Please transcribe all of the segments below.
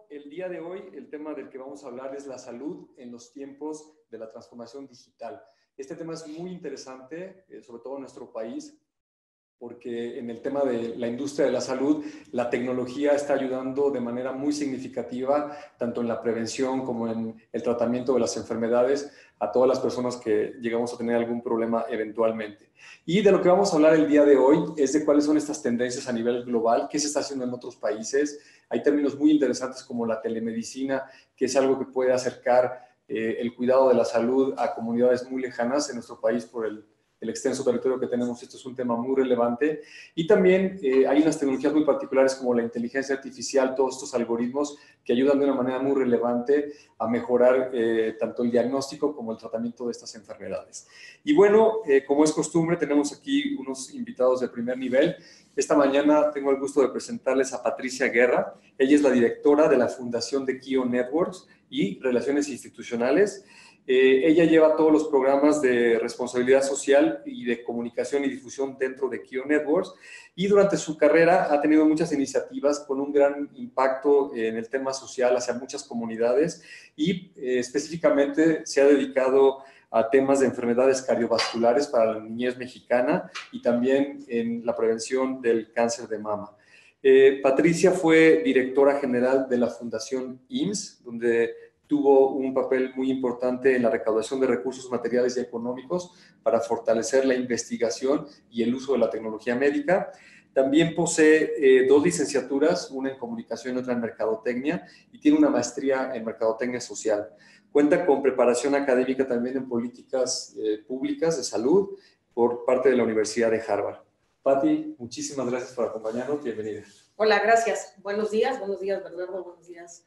el día de hoy el tema del que vamos a hablar es la salud en los tiempos de la transformación digital. Este tema es muy interesante, sobre todo en nuestro país, porque en el tema de la industria de la salud, la tecnología está ayudando de manera muy significativa, tanto en la prevención como en el tratamiento de las enfermedades, a todas las personas que llegamos a tener algún problema eventualmente. Y de lo que vamos a hablar el día de hoy es de cuáles son estas tendencias a nivel global, qué se está haciendo en otros países. Hay términos muy interesantes como la telemedicina, que es algo que puede acercar el cuidado de la salud a comunidades muy lejanas en nuestro país por el extenso territorio que tenemos. Esto es un tema muy relevante. Y también hay unas tecnologías muy particulares como la inteligencia artificial, todos estos algoritmos que ayudan de una manera muy relevante a mejorar tanto el diagnóstico como el tratamiento de estas enfermedades. Y bueno, como es costumbre, tenemos aquí unos invitados de primer nivel. Esta mañana tengo el gusto de presentarles a Patricia Guerra. Ella es la directora de la Fundación de Kio Networks y Relaciones Institucionales. Ella lleva todos los programas de responsabilidad social y de comunicación y difusión dentro de Kio Networks, y durante su carrera ha tenido muchas iniciativas con un gran impacto en el tema social hacia muchas comunidades y específicamente se ha dedicado a temas de enfermedades cardiovasculares para la niñez mexicana y también en la prevención del cáncer de mama. Patricia fue directora general de la Fundación IMSS, donde tuvo un papel muy importante en la recaudación de recursos materiales y económicos para fortalecer la investigación y el uso de la tecnología médica. También posee dos licenciaturas, una en comunicación y otra en mercadotecnia, y tiene una maestría en mercadotecnia social. Cuenta con preparación académica también en políticas públicas de salud por parte de la Universidad de Harvard. Pati, muchísimas gracias por acompañarnos. Bienvenida. Hola, gracias. Buenos días, Bernardo, buenos días.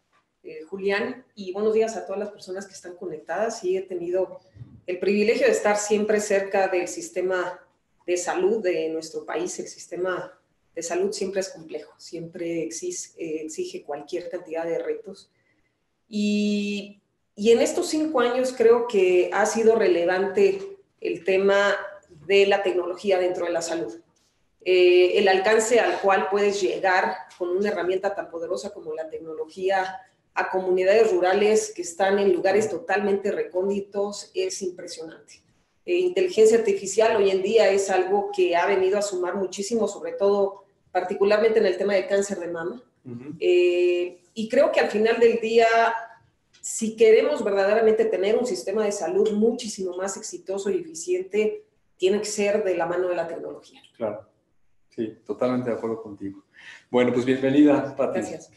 Julián, y buenos días a todas las personas que están conectadas. Sí, he tenido el privilegio de estar siempre cerca del sistema de salud de nuestro país. El sistema de salud siempre es complejo, siempre exige cualquier cantidad de retos. Y en estos 5 años creo que ha sido relevante el tema de la tecnología dentro de la salud. El alcance al cual puedes llegar con una herramienta tan poderosa como la tecnología a comunidades rurales que están en lugares totalmente recónditos es impresionante. Inteligencia artificial hoy en día es algo que ha venido a sumar muchísimo, sobre todo, particularmente en el tema de cáncer de mama. Y creo que al final del día, si queremos verdaderamente tener un sistema de salud muchísimo más exitoso y eficiente, tiene que ser de la mano de la tecnología. Claro, sí, totalmente de acuerdo contigo. Bueno, pues bienvenida, Pati. Gracias.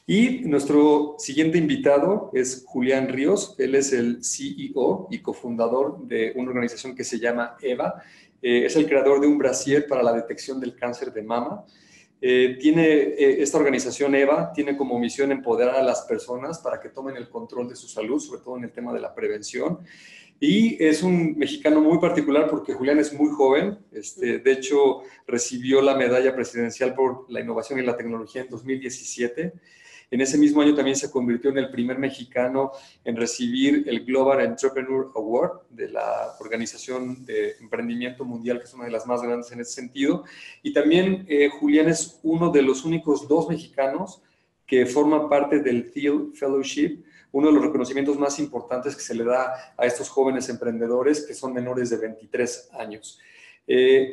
Y nuestro siguiente invitado es Julián Ríos. Él es el CEO y cofundador de una organización que se llama EVA. Es el creador de un brasier para la detección del cáncer de mama. Esta organización EVA tiene como misión empoderar a las personas para que tomen el control de su salud, sobre todo en el tema de la prevención. Y es un mexicano muy particular porque Julián es muy joven. De hecho, recibió la medalla presidencial por la innovación y la tecnología en 2017. En ese mismo año también se convirtió en el primer mexicano en recibir el Global Entrepreneur Award de la Organización de Emprendimiento Mundial, que es una de las más grandes en ese sentido. Y también Julián es uno de los únicos 2 mexicanos que forman parte del Thiel Fellowship, uno de los reconocimientos más importantes que se le da a estos jóvenes emprendedores que son menores de 23 años.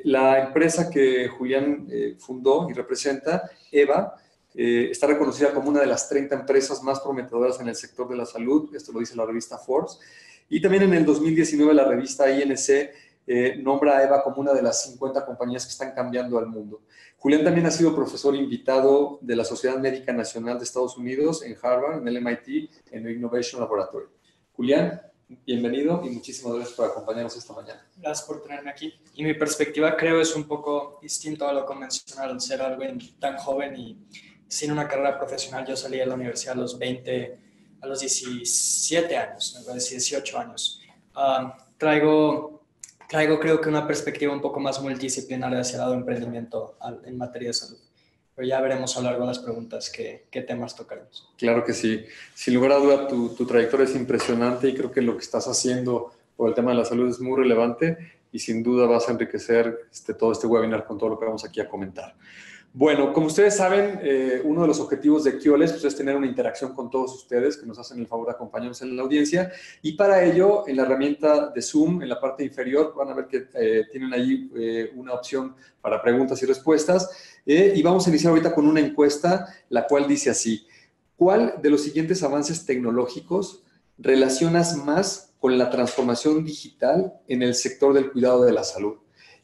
La empresa que Julián fundó y representa, EVA, está reconocida como una de las 30 empresas más prometedoras en el sector de la salud. Esto lo dice la revista Forbes. Y también en el 2019 la revista INC nombra a EVA como una de las 50 compañías que están cambiando al mundo. Julián también ha sido profesor invitado de la Sociedad Médica Nacional de Estados Unidos en Harvard, en el MIT, en el Innovation Laboratory. Julián, bienvenido y muchísimas gracias por acompañarnos esta mañana. Gracias por tenerme aquí. Y mi perspectiva creo es un poco distinto a lo convencional al ser alguien tan joven y sin una carrera profesional. Yo salí de la universidad a los 17 años, me parece 18 años. Traigo creo que una perspectiva un poco más multidisciplinaria hacia el lado de emprendimiento en materia de salud. Pero ya veremos a lo largo de las preguntas qué temas tocaremos. Claro que sí. Sin lugar a duda, tu trayectoria es impresionante y creo que lo que estás haciendo por el tema de la salud es muy relevante y sin duda vas a enriquecer todo este webinar con todo lo que vamos aquí a comentar. Bueno, como ustedes saben, uno de los objetivos de QLS pues, es tener una interacción con todos ustedes que nos hacen el favor de acompañarnos en la audiencia. Y para ello, en la herramienta de Zoom, en la parte inferior, van a ver que tienen ahí una opción para preguntas y respuestas. Y vamos a iniciar ahorita con una encuesta, la cual dice así: ¿cuál de los siguientes avances tecnológicos relacionas más con la transformación digital en el sector del cuidado de la salud?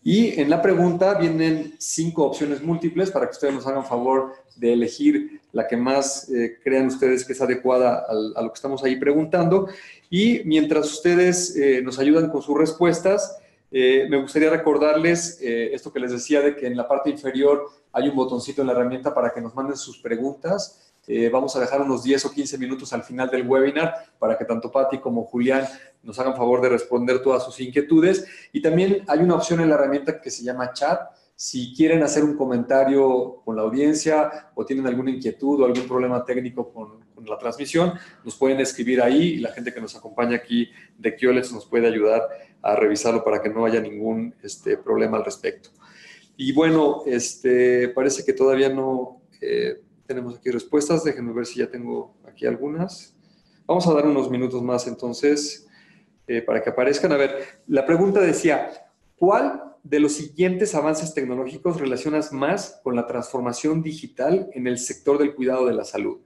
Y en la pregunta vienen 5 opciones múltiples para que ustedes nos hagan favor de elegir la que más crean ustedes que es adecuada a lo que estamos ahí preguntando. Y mientras ustedes nos ayudan con sus respuestas, me gustaría recordarles esto que les decía de que en la parte inferior hay un botoncito en la herramienta para que nos manden sus preguntas. Vamos a dejar unos 10 o 15 minutos al final del webinar para que tanto Pati como Julián nos hagan favor de responder todas sus inquietudes. Y también hay una opción en la herramienta que se llama chat. Si quieren hacer un comentario con la audiencia o tienen alguna inquietud o algún problema técnico con la transmisión, nos pueden escribir ahí y la gente que nos acompaña aquí de QLS nos puede ayudar a revisarlo para que no haya ningún problema al respecto. Y bueno, parece que todavía no tenemos aquí respuestas. Déjenme ver si ya tengo aquí algunas. Vamos a dar unos minutos más entonces para que aparezcan. A ver, la pregunta decía, ¿cuál de los siguientes avances tecnológicos relacionas más con la transformación digital en el sector del cuidado de la salud?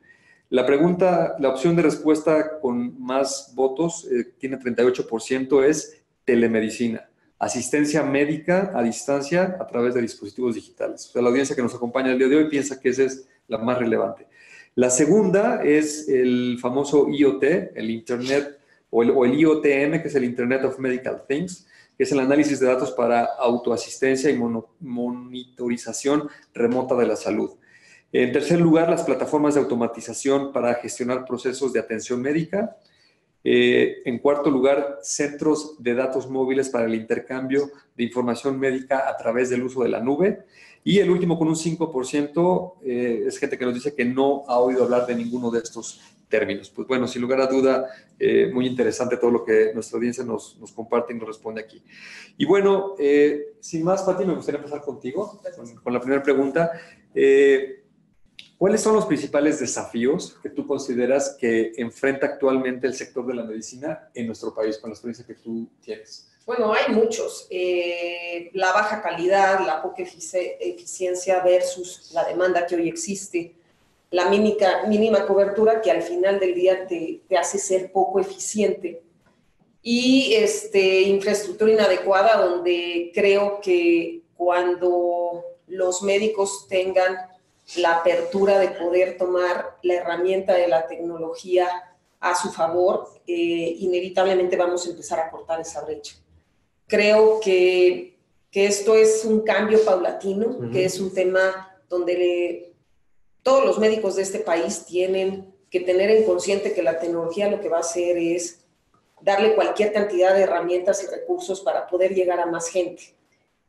La pregunta, la opción de respuesta con más votos, tiene 38%, es telemedicina, asistencia médica a distancia a través de dispositivos digitales. O sea, la audiencia que nos acompaña el día de hoy piensa que esa es la más relevante. La segunda es el famoso IoT, el Internet o el IoTM, que es el Internet of Medical Things, que es el análisis de datos para autoasistencia y monitorización remota de la salud. En tercer lugar, las plataformas de automatización para gestionar procesos de atención médica. En cuarto lugar, centros de datos móviles para el intercambio de información médica a través del uso de la nube. Y el último, con un 5%, es gente que nos dice que no ha oído hablar de ninguno de estos términos. Pues bueno, sin lugar a duda, muy interesante todo lo que nuestra audiencia nos comparte y nos responde aquí. Y bueno, sin más, Pati, me gustaría empezar contigo, con la primera pregunta. ¿Cuáles son los principales desafíos que tú consideras que enfrenta actualmente el sector de la medicina en nuestro país, con la experiencia que tú tienes? Bueno, hay muchos. La baja calidad, la poca eficiencia versus la demanda que hoy existe, la mínima cobertura que al final del día te hace ser poco eficiente y infraestructura inadecuada, donde creo que cuando los médicos tengan la apertura de poder tomar la herramienta de la tecnología a su favor, inevitablemente vamos a empezar a cortar esa brecha. Creo que esto es un cambio paulatino, que es un tema donde todos los médicos de este país tienen que tener en consciente que la tecnología lo que va a hacer es darle cualquier cantidad de herramientas y recursos para poder llegar a más gente.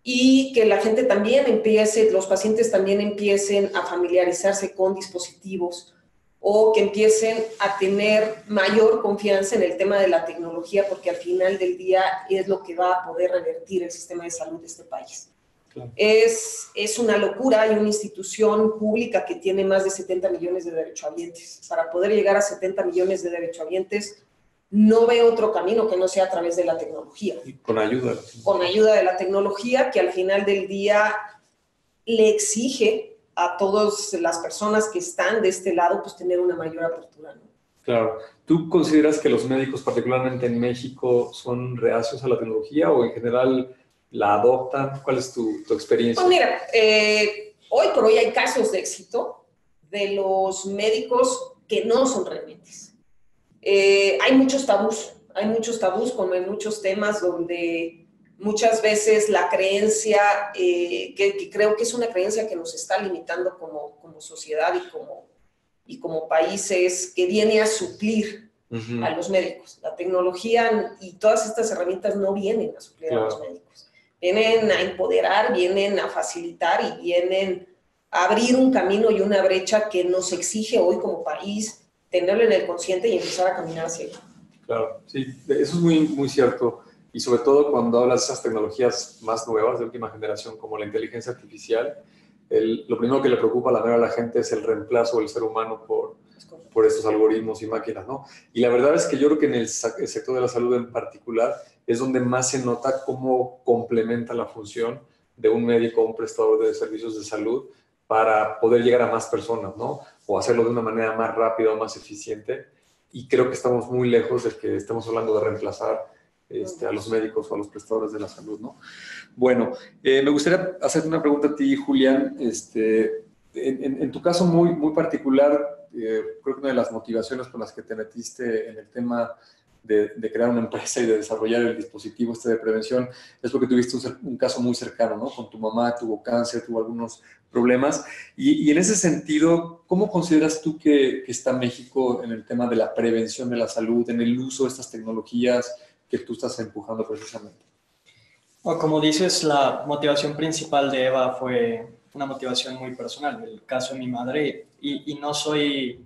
Y que la gente también empiece, los pacientes también empiecen a familiarizarse con dispositivos o que empiecen a tener mayor confianza en el tema de la tecnología, porque al final del día es lo que va a poder revertir el sistema de salud de este país. Claro. Es una locura. Hay una institución pública que tiene más de 70 millones de derechohabientes. Para poder llegar a 70 millones de derechohabientes, no veo otro camino que no sea a través de la tecnología. Y con ayuda. Con ayuda de la tecnología, que al final del día le exige a todas las personas que están de este lado, pues tener una mayor apertura, ¿no? Claro. ¿Tú consideras que los médicos, particularmente en México, son reacios a la tecnología o en general la adoptan? ¿Cuál es tu experiencia? Pues mira, hoy por hoy hay casos de éxito de los médicos que no son renuentes. Hay muchos tabús como en muchos temas donde muchas veces la creencia, que creo que es una creencia que nos está limitando como sociedad y como países, que viene a suplir a los médicos. La tecnología y todas estas herramientas no vienen a suplir a los médicos. Vienen a empoderar, vienen a facilitar y vienen a abrir un camino y una brecha que nos exige hoy como país tenerlo en el consciente y empezar a caminar hacia allá. Claro, sí, eso es muy, muy cierto. Y sobre todo cuando hablas de esas tecnologías más nuevas, de última generación, como la inteligencia artificial, lo primero que le preocupa a la mayoría de la gente es el reemplazo del ser humano por estos algoritmos y máquinas, ¿no? Y la verdad es que yo creo que en el sector de la salud en particular es donde más se nota cómo complementa la función de un médico o un prestador de servicios de salud para poder llegar a más personas, ¿no? O hacerlo de una manera más rápida o más eficiente. Y creo que estamos muy lejos de que estemos hablando de reemplazar a los médicos o a los prestadores de la salud, ¿no? Bueno, me gustaría hacerte una pregunta a ti, Julián. En tu caso muy particular, creo que una de las motivaciones con las que te metiste en el tema de crear una empresa y de desarrollar el dispositivo de prevención es porque tuviste un caso muy cercano, ¿no? Con tu mamá, tuvo cáncer, tuvo algunos problemas. Y en ese sentido, ¿cómo consideras tú que está México en el tema de la prevención de la salud, en el uso de estas tecnologías que tú estás empujando precisamente? Bueno, como dices, la motivación principal de Eva fue una motivación muy personal, el caso de mi madre, y no soy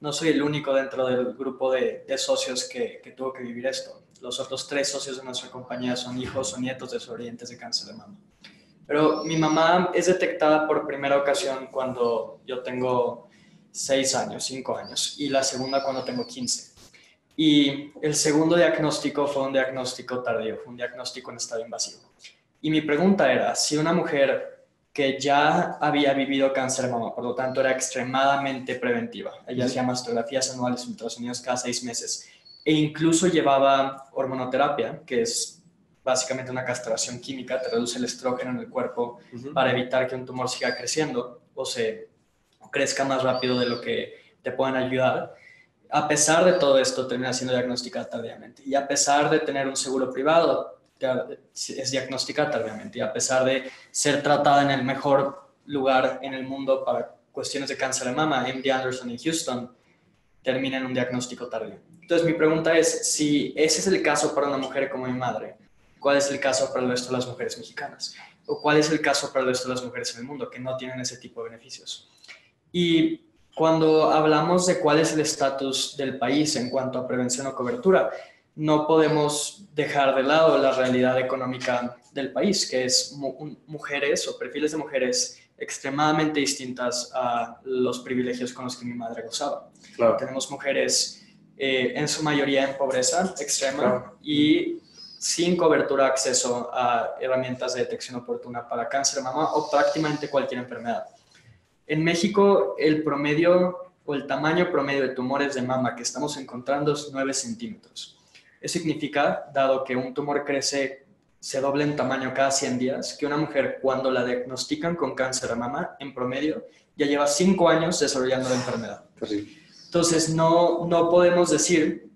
el único dentro del grupo de socios que tuvo que vivir esto. Los otros 3 socios de nuestra compañía son hijos o nietos de sobrevivientes de cáncer de mama. Pero mi mamá es detectada por primera ocasión cuando yo tengo 6 años, 5 años, y la segunda cuando tengo 15. Y el segundo diagnóstico fue un diagnóstico tardío, fue un diagnóstico en estado invasivo. Y mi pregunta era, si una mujer que ya había vivido cáncer de mama, por lo tanto era extremadamente preventiva, ella hacía mastografías anuales, ultrasonidos cada 6 meses, e incluso llevaba hormonoterapia, que es básicamente una castración química, te reduce el estrógeno en el cuerpo para evitar que un tumor siga creciendo o crezca más rápido de lo que te puedan ayudar. A pesar de todo esto, termina siendo diagnosticada tardíamente. Y a pesar de tener un seguro privado, es diagnosticada tardíamente. Y a pesar de ser tratada en el mejor lugar en el mundo para cuestiones de cáncer de mama, MD Anderson en Houston, termina en un diagnóstico tardío. Entonces, mi pregunta es, si ese es el caso para una mujer como mi madre, ¿cuál es el caso para el resto de las mujeres mexicanas? ¿O cuál es el caso para el resto de las mujeres en el mundo que no tienen ese tipo de beneficios? Y cuando hablamos de cuál es el estatus del país en cuanto a prevención o cobertura, no podemos dejar de lado la realidad económica del país, que es mujeres o perfiles de mujeres extremadamente distintas a los privilegios con los que mi madre gozaba. Claro. Tenemos mujeres en su mayoría en pobreza extrema, claro, y sin cobertura acceso a herramientas de detección oportuna para cáncer de mama o prácticamente cualquier enfermedad. En México, el promedio o el tamaño promedio de tumores de mama que estamos encontrando es 9 centímetros. Eso significa, dado que un tumor crece, se doble en tamaño cada 100 días, que una mujer cuando la diagnostican con cáncer de mama, en promedio, ya lleva 5 años desarrollando la enfermedad. Sí. Entonces, no podemos decir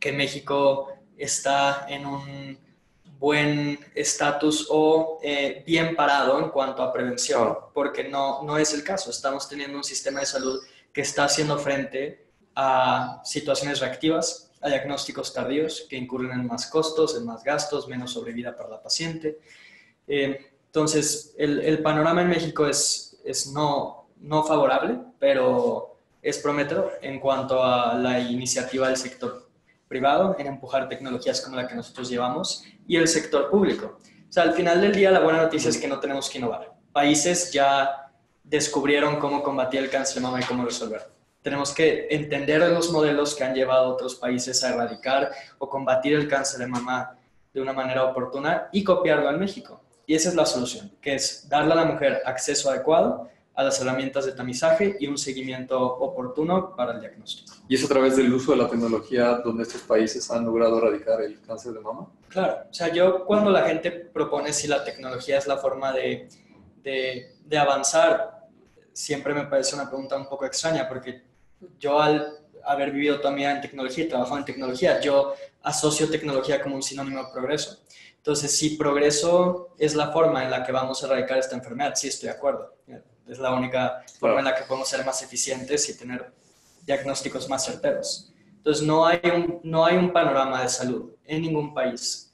que México está en un buen estatus o bien parado en cuanto a prevención, porque no es el caso. Estamos teniendo un sistema de salud que está haciendo frente a situaciones reactivas, a diagnósticos tardíos que incurren en más costos, en más gastos, menos sobrevida para la paciente. Entonces, el panorama en México es no favorable, pero es prometedor en cuanto a la iniciativa del sector privado en empujar tecnologías como la que nosotros llevamos y el sector público. O sea, al final del día la buena noticia es que no tenemos que innovar. Países ya descubrieron cómo combatir el cáncer de mama y cómo resolverlo. Tenemos que entender los modelos que han llevado a otros países a erradicar o combatir el cáncer de mama de una manera oportuna y copiarlo en México. Y esa es la solución, que es darle a la mujer acceso adecuado a las herramientas de tamizaje y un seguimiento oportuno para el diagnóstico. ¿Y es a través del uso de la tecnología donde estos países han logrado erradicar el cáncer de mama? Claro, o sea, yo cuando la gente propone si la tecnología es la forma de avanzar, siempre me parece una pregunta un poco extraña, porque yo al haber vivido toda mi vida en tecnología y trabajado en tecnología, yo asocio tecnología como un sinónimo de progreso. Entonces, si progreso es la forma en la que vamos a erradicar esta enfermedad, sí estoy de acuerdo. Es la única forma en la que podemos ser más eficientes y tener diagnósticos más certeros. Entonces, no hay un panorama de salud en ningún país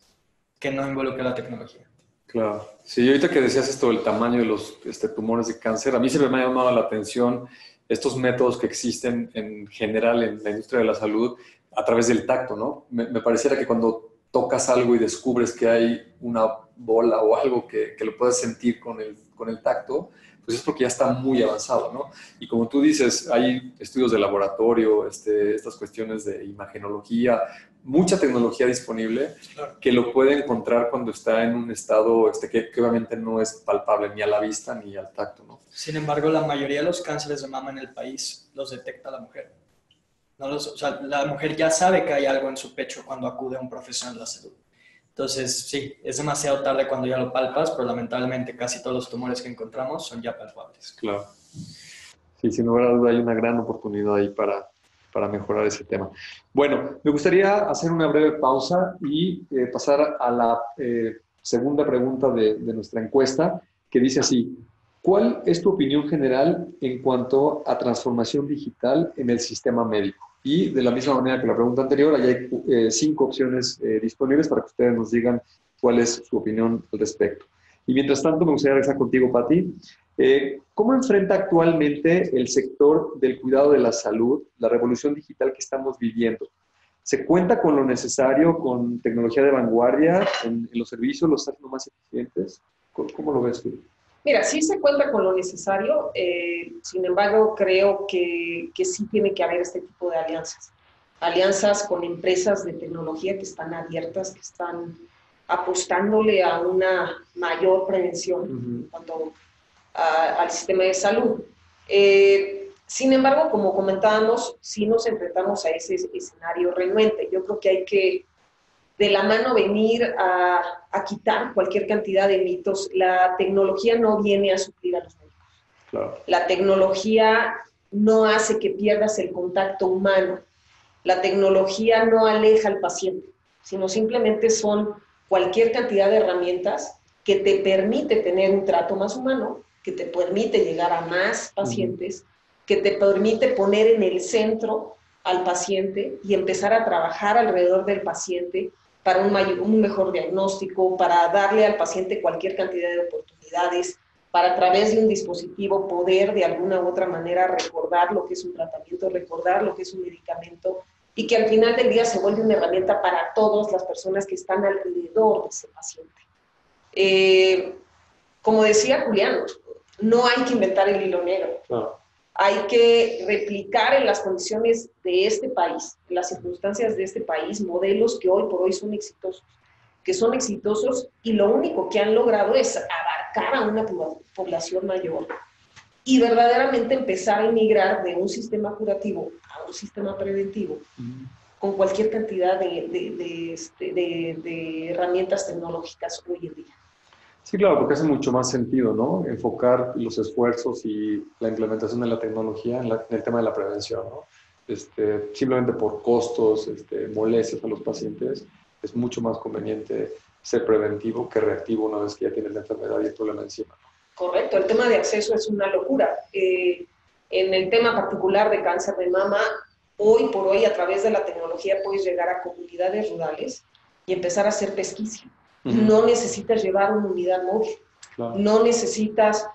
que no involucre la tecnología. Claro. Sí, ahorita que decías esto del tamaño de los tumores de cáncer, a mí siempre me ha llamado la atención estos métodos que existen en general en la industria de la salud a través del tacto, ¿no? Me pareciera que cuando tocas algo y descubres que hay una bola o algo que lo puedes sentir con el tacto, pues es porque ya está muy avanzado, ¿no? Y como tú dices, hay estudios de laboratorio, estas cuestiones de imagenología, mucha tecnología disponible que lo puede encontrar cuando está en un estado que obviamente no es palpable ni a la vista ni al tacto, ¿no? Sin embargo, la mayoría de los cánceres de mama en el país los detecta la mujer. O sea, la mujer ya sabe que hay algo en su pecho cuando acude a un profesional de la salud. Entonces, sí, es demasiado tarde cuando ya lo palpas, pero lamentablemente casi todos los tumores que encontramos son ya palpables. Claro. Sí, sin lugar a duda hay una gran oportunidad ahí para mejorar ese tema. Bueno, me gustaría hacer una breve pausa y pasar a la segunda pregunta de nuestra encuesta, que dice así: ¿cuál es tu opinión general en cuanto a transformación digital en el sistema médico? Y de la misma manera que la pregunta anterior, allá hay 5 opciones disponibles para que ustedes nos digan cuál es su opinión al respecto. Y mientras tanto, me gustaría regresar contigo, Pati. ¿Cómo enfrenta actualmente el sector del cuidado de la salud la revolución digital que estamos viviendo? ¿Se cuenta con lo necesario, con tecnología de vanguardia, en los servicios los hacen más eficientes? ¿Cómo lo ves tú? Mira, sí se cuenta con lo necesario, sin embargo, creo que sí tiene que haber este tipo de alianzas. Alianzas con empresas de tecnología que están abiertas, que están apostándole a una mayor prevención en cuanto al sistema de salud. Sin embargo, como comentábamos, sí nos enfrentamos a ese escenario renuente. Yo creo que hay que de la mano venir a quitar cualquier cantidad de mitos. La tecnología no viene a suplir a los médicos. Claro. La tecnología no hace que pierdas el contacto humano. La tecnología no aleja al paciente, sino simplemente son cualquier cantidad de herramientas que te permite tener un trato más humano, que te permite llegar a más pacientes, que te permite poner en el centro al paciente y empezar a trabajar alrededor del paciente para un mejor diagnóstico, para darle al paciente cualquier cantidad de oportunidades, para a través de un dispositivo poder de alguna u otra manera recordar lo que es un tratamiento, recordar lo que es un medicamento, y que al final del día se vuelve una herramienta para todas las personas que están alrededor de ese paciente. Como decía Julián, no hay que inventar el hilo negro. Claro. Hay que replicar en las condiciones de este país, en las circunstancias de este país, modelos que hoy por hoy son exitosos y lo único que han logrado es abarcar a una población mayor y verdaderamente empezar a emigrar de un sistema curativo a un sistema preventivo con cualquier cantidad de herramientas tecnológicas hoy en día. Sí, claro, porque hace mucho más sentido, ¿no? Enfocar los esfuerzos y la implementación de la tecnología en el tema de la prevención, ¿no? Simplemente por costos, molestias a los pacientes, es mucho más conveniente ser preventivo que reactivo una vez que ya tienes la enfermedad y el problema encima, ¿no? Correcto, el tema de acceso es una locura. En el tema particular de cáncer de mama, hoy por hoy a través de la tecnología puedes llegar a comunidades rurales y empezar a hacer pesquisa. No necesitas llevar una unidad móvil, claro. No necesitas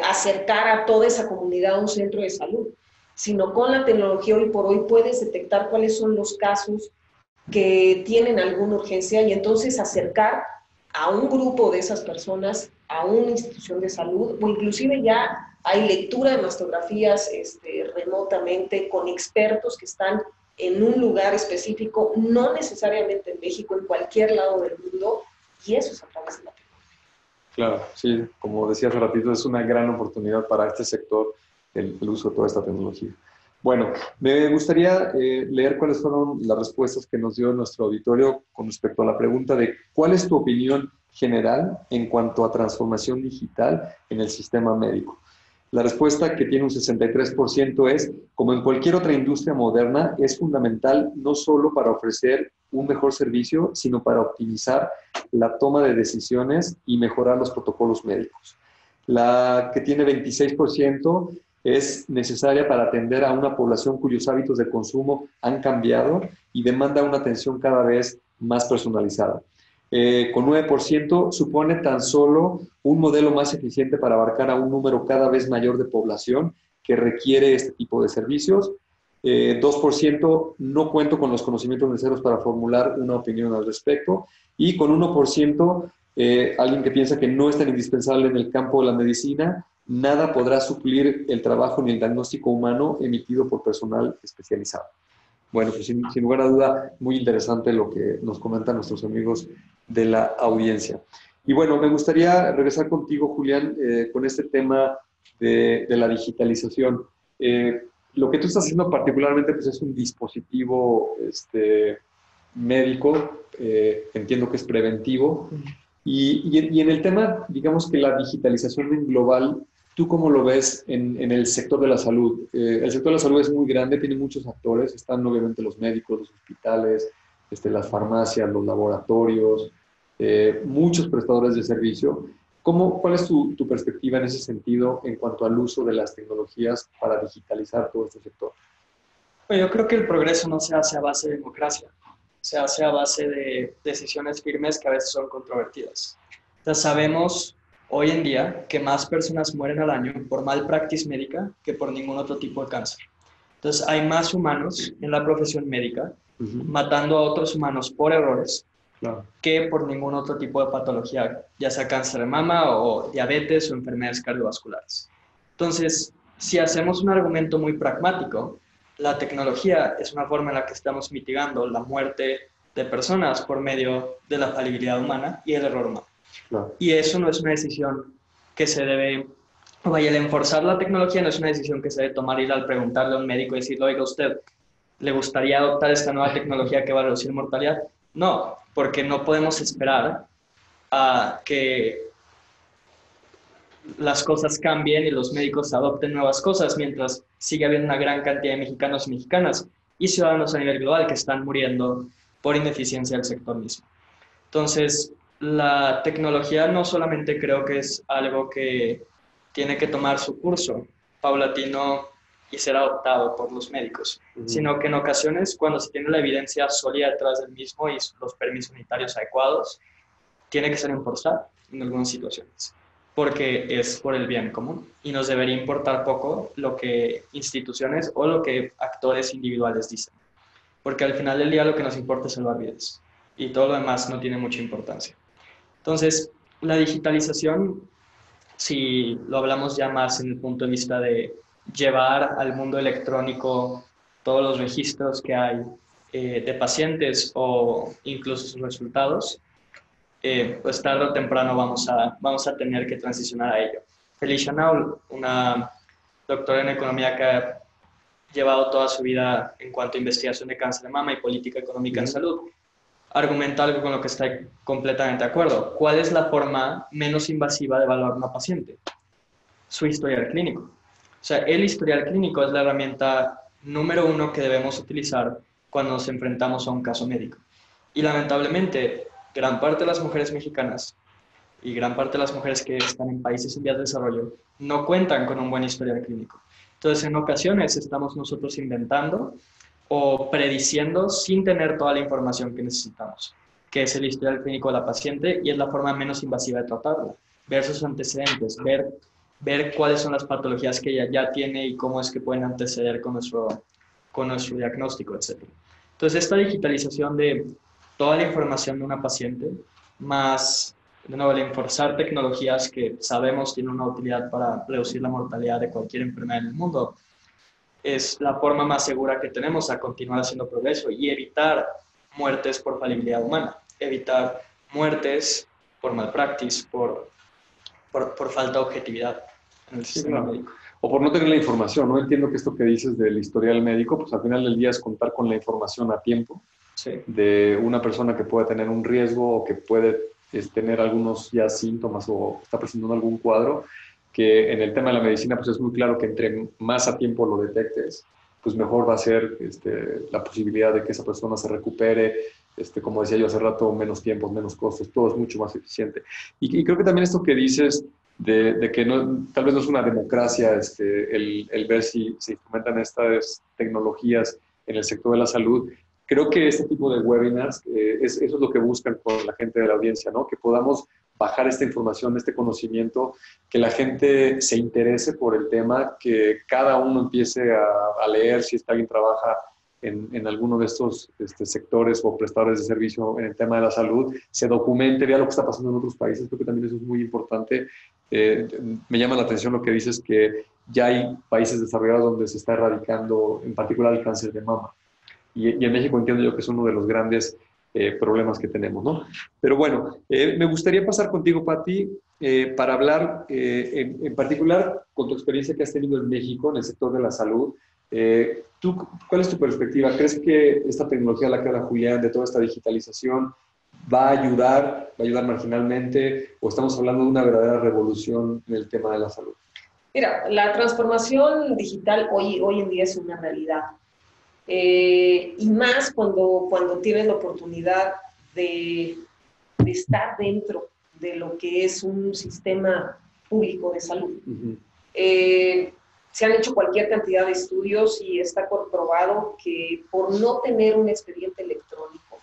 acercar a toda esa comunidad a un centro de salud, sino con la tecnología hoy por hoy puedes detectar cuáles son los casos que tienen alguna urgencia y entonces acercar a un grupo de esas personas a una institución de salud, o inclusive ya hay lectura de mastografías remotamente con expertos que están en un lugar específico, no necesariamente en México, en cualquier lado del mundo, y eso es a través de la tecnología. Claro, sí, como decía hace ratito, es una gran oportunidad para este sector el uso de toda esta tecnología. Bueno, me gustaría leer cuáles fueron las respuestas que nos dio nuestro auditorio con respecto a la pregunta de ¿cuál es tu opinión general en cuanto a transformación digital en el sistema médico? La respuesta, que tiene un 63%, es: como en cualquier otra industria moderna, es fundamental no solo para ofrecer un mejor servicio, sino para optimizar la toma de decisiones y mejorar los protocolos médicos. La que tiene 26% es necesaria para atender a una población cuyos hábitos de consumo han cambiado y demanda una atención cada vez más personalizada. Con 9% supone tan solo un modelo más eficiente para abarcar a un número cada vez mayor de población que requiere este tipo de servicios. 2% no cuento con los conocimientos necesarios para formular una opinión al respecto, y con 1% alguien que piensa que no es tan indispensable en el campo de la medicina nada podrá suplir el trabajo ni el diagnóstico humano emitido por personal especializado. Bueno, pues sin lugar a duda, muy interesante lo que nos comentan nuestros amigos de la audiencia. Y bueno, me gustaría regresar contigo, Julián, con este tema de la digitalización. Lo que tú estás haciendo particularmente pues, es un dispositivo médico, entiendo que es preventivo. Y en el tema, digamos que la digitalización en global, ¿tú cómo lo ves en el sector de la salud? El sector de la salud es muy grande, tiene muchos actores, están obviamente los médicos, los hospitales, las farmacias, los laboratorios, muchos prestadores de servicio. ¿Cuál es tu perspectiva en ese sentido en cuanto al uso de las tecnologías para digitalizar todo este sector? Pues yo creo que el progreso no se hace a base de democracia, se hace a base de decisiones firmes que a veces son controvertidas. Entonces sabemos hoy en día que más personas mueren al año por malpraxis médica que por ningún otro tipo de cáncer. Entonces hay más humanos en la profesión médica matando a otros humanos por errores que por ningún otro tipo de patología, ya sea cáncer de mama o diabetes o enfermedades cardiovasculares. Entonces, si hacemos un argumento muy pragmático, la tecnología es una forma en la que estamos mitigando la muerte de personas por medio de la falibilidad humana y el error humano. Claro. Y eso no es una decisión que se debe, vaya, el enforzar la tecnología no es una decisión que se debe tomar ir al preguntarle a un médico y decirle, oiga, ¿usted le gustaría adoptar esta nueva tecnología que va a reducir mortalidad? No, porque no podemos esperar a que las cosas cambien y los médicos adopten nuevas cosas mientras sigue habiendo una gran cantidad de mexicanos y mexicanas y ciudadanos a nivel global que están muriendo por ineficiencia del sector mismo. Entonces, la tecnología no solamente creo que es algo que tiene que tomar su curso paulatino y ser adoptado por los médicos, sino que en ocasiones, cuando se tiene la evidencia sólida detrás del mismo y los permisos sanitarios adecuados, tiene que ser enforzado en algunas situaciones, porque es por el bien común y nos debería importar poco lo que instituciones o lo que actores individuales dicen, porque al final del día lo que nos importa es salvar vidas y todo lo demás no tiene mucha importancia. Entonces, la digitalización, si lo hablamos ya más en el punto de vista de llevar al mundo electrónico todos los registros que hay de pacientes o incluso sus resultados, pues tarde o temprano vamos a tener que transicionar a ello. Felicia Naul, una doctora en economía que ha llevado toda su vida en cuanto a investigación de cáncer de mama y política económica en salud, argumenta algo con lo que estoy completamente de acuerdo. ¿Cuál es la forma menos invasiva de evaluar a una paciente? Su historial clínico. O sea, el historial clínico es la herramienta número uno que debemos utilizar cuando nos enfrentamos a un caso médico. Y lamentablemente, gran parte de las mujeres mexicanas y gran parte de las mujeres que están en países en vías de desarrollo no cuentan con un buen historial clínico. Entonces, en ocasiones estamos nosotros inventando o prediciendo sin tener toda la información que necesitamos, que es el historial clínico de la paciente y es la forma menos invasiva de tratarla. Ver sus antecedentes, ver cuáles son las patologías que ella ya tiene y cómo es que pueden anteceder con nuestro diagnóstico, etc. Entonces, esta digitalización de toda la información de una paciente, más, de nuevo, el enforzar tecnologías que sabemos tienen una utilidad para reducir la mortalidad de cualquier enfermedad en el mundo, es la forma más segura que tenemos a continuar haciendo progreso y evitar muertes por falibilidad humana, evitar muertes por malpraxis, por falta de objetividad en el sistema médico. O por no tener la información, ¿no? Entiendo que esto que dices del historial médico, pues al final del día es contar con la información a tiempo de una persona que puede tener un riesgo o que puede tener algunos ya síntomas o está presentando algún cuadro, que en el tema de la medicina pues es muy claro que entre más a tiempo lo detectes, pues mejor va a ser la posibilidad de que esa persona se recupere, como decía yo hace rato, menos tiempos, menos costos, todo es mucho más eficiente. Y creo que también esto que dices de que no, tal vez no es una democracia el ver si se implementan estas tecnologías en el sector de la salud. Creo que este tipo de webinars, eso es lo que buscan con la gente de la audiencia, ¿no? Que podamos bajar esta información, este conocimiento, que la gente se interese por el tema, que cada uno empiece a leer si alguien trabaja en alguno de estos sectores o prestadores de servicio en el tema de la salud, se documente, vea lo que está pasando en otros países. Creo que también eso es muy importante Me llama la atención lo que dices, que ya hay países desarrollados donde se está erradicando, en particular, el cáncer de mama. Y en México entiendo yo que es uno de los grandes problemas que tenemos, ¿no? Pero bueno, me gustaría pasar contigo, Pati, para hablar en particular con tu experiencia que has tenido en México, en el sector de la salud. ¿Cuál es tu perspectiva? ¿Crees que esta tecnología a la que habla Julián, de toda esta digitalización, va a ayudar marginalmente, o estamos hablando de una verdadera revolución en el tema de la salud? Mira, la transformación digital hoy en día es una realidad. Y más cuando tienes la oportunidad de estar dentro de lo que es un sistema público de salud. Uh-huh. Se han hecho cualquier cantidad de estudios y está comprobado que por no tener un expediente electrónico,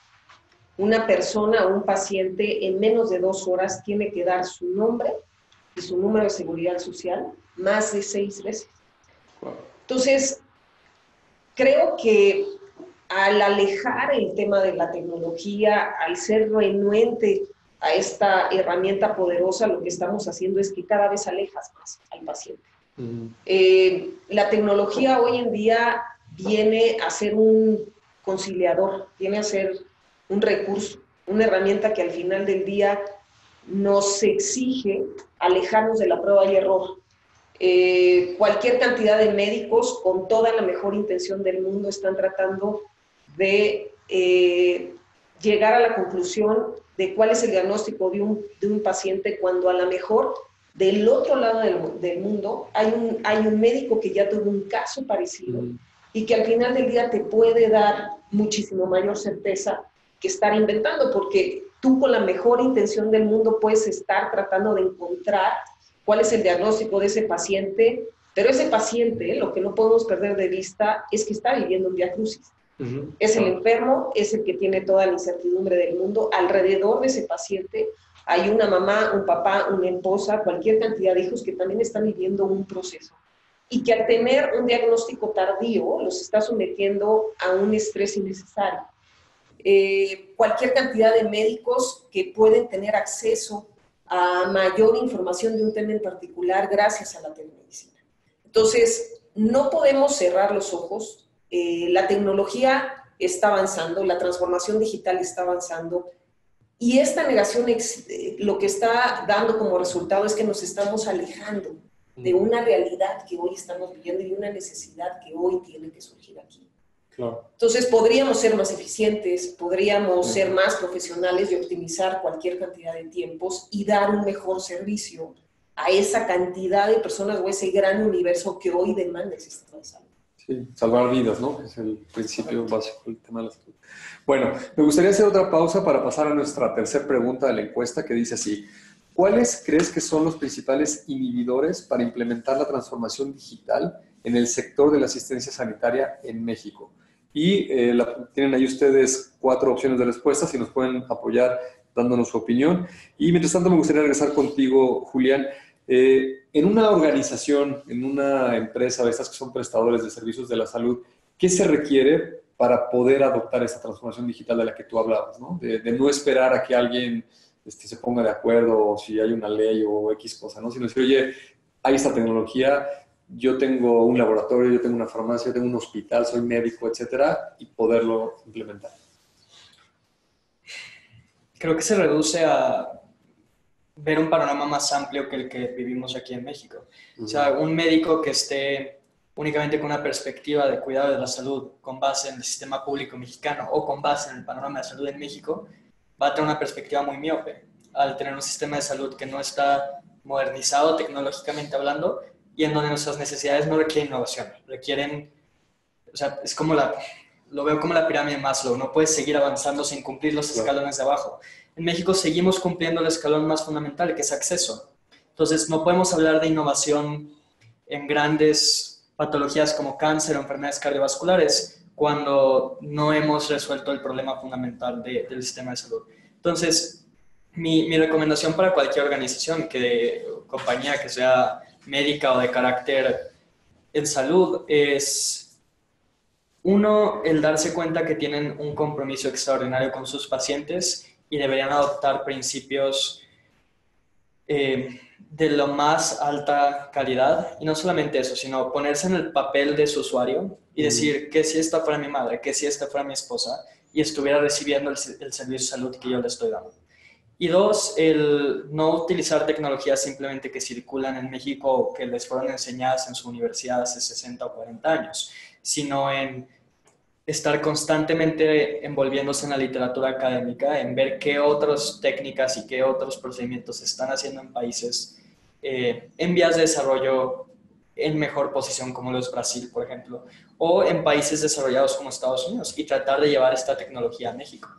una persona o un paciente en menos de 2 horas tiene que dar su nombre y su número de seguridad social más de 6 veces. Wow. Entonces, creo que al alejar el tema de la tecnología, al ser renuente a esta herramienta poderosa, lo que estamos haciendo es que cada vez alejas más al paciente. Uh-huh. La tecnología hoy en día viene a ser un conciliador, viene a ser un recurso, una herramienta que al final del día nos exige alejarnos de la prueba y error. Cualquier cantidad de médicos, con toda la mejor intención del mundo, están tratando de llegar a la conclusión de cuál es el diagnóstico de un paciente, cuando a lo mejor del otro lado del mundo hay un médico que ya tuvo un caso parecido y que al final del día te puede dar muchísimo mayor certeza que estar inventando, porque tú con la mejor intención del mundo puedes estar tratando de encontrar cuál es el diagnóstico de ese paciente, pero ese paciente, lo que no podemos perder de vista es que está viviendo un viacrucis. Uh-huh. Es el enfermo, es el que tiene toda la incertidumbre del mundo. Alrededor de ese paciente hay una mamá, un papá, una esposa, cualquier cantidad de hijos que también están viviendo un proceso. Y que al tener un diagnóstico tardío los está sometiendo a un estrés innecesario. Cualquier cantidad de médicos que pueden tener acceso a mayor información de un tema en particular gracias a la telemedicina. Entonces, no podemos cerrar los ojos. La tecnología está avanzando, la transformación digital está avanzando, y esta negación lo que está dando como resultado es que nos estamos alejando de una realidad que hoy estamos viviendo y de una necesidad que hoy tiene que surgir aquí. Claro. Entonces, podríamos ser más eficientes, podríamos ser más profesionales y optimizar cualquier cantidad de tiempos y dar un mejor servicio a esa cantidad de personas o ese gran universo que hoy demanda el sistema de salud. Sí, salvar vidas, ¿no? Es el principio básico del tema de la salud. Bueno, me gustaría hacer otra pausa para pasar a nuestra tercera pregunta de la encuesta, que dice así: ¿cuáles crees que son los principales inhibidores para implementar la transformación digital en el sector de la asistencia sanitaria en México? Y tienen ahí ustedes 4 opciones de respuesta, si nos pueden apoyar dándonos su opinión. Y mientras tanto me gustaría regresar contigo, Julián. En una organización, en una empresa de estas que son prestadores de servicios de la salud, ¿qué se requiere para poder adoptar esta transformación digital de la que tú hablabas, ¿no? De no esperar a que alguien se ponga de acuerdo, o si hay una ley o X cosa, ¿no? Sino decir, oye, hay esta tecnología, yo tengo un laboratorio, yo tengo una farmacia, yo tengo un hospital, soy médico, etcétera, y poderlo implementar. Creo que se reduce a ver un panorama más amplio que el que vivimos aquí en México. Uh-huh. O sea, un médico que esté únicamente con una perspectiva de cuidado de la salud con base en el sistema público mexicano o con base en el panorama de salud en México, va a tener una perspectiva muy miope al tener un sistema de salud que no está modernizado tecnológicamente hablando y en donde nuestras necesidades no requieren innovación, requieren, o sea, es como lo veo como la pirámide de Maslow, no puedes seguir avanzando sin cumplir los escalones de abajo. En México seguimos cumpliendo el escalón más fundamental, que es acceso. Entonces, no podemos hablar de innovación en grandes patologías como cáncer o enfermedades cardiovasculares cuando no hemos resuelto el problema fundamental del sistema de salud. Entonces, mi recomendación para cualquier organización, compañía que sea médica o de carácter en salud, es, uno, el darse cuenta que tienen un compromiso extraordinario con sus pacientes y deberían adoptar principios de la más alta calidad, y no solamente eso, sino ponerse en el papel de su usuario y decir que si esta fuera mi madre, que si esta fuera mi esposa, y estuviera recibiendo el servicio de salud que yo le estoy dando. Y dos, el no utilizar tecnologías simplemente que circulan en México o que les fueron enseñadas en su universidad hace 60 o 40 años, sino en estar constantemente envolviéndose en la literatura académica, en ver qué otras técnicas y qué otros procedimientos se están haciendo en países en vías de desarrollo en mejor posición como lo es Brasil, por ejemplo, o en países desarrollados como Estados Unidos, y tratar de llevar esta tecnología a México.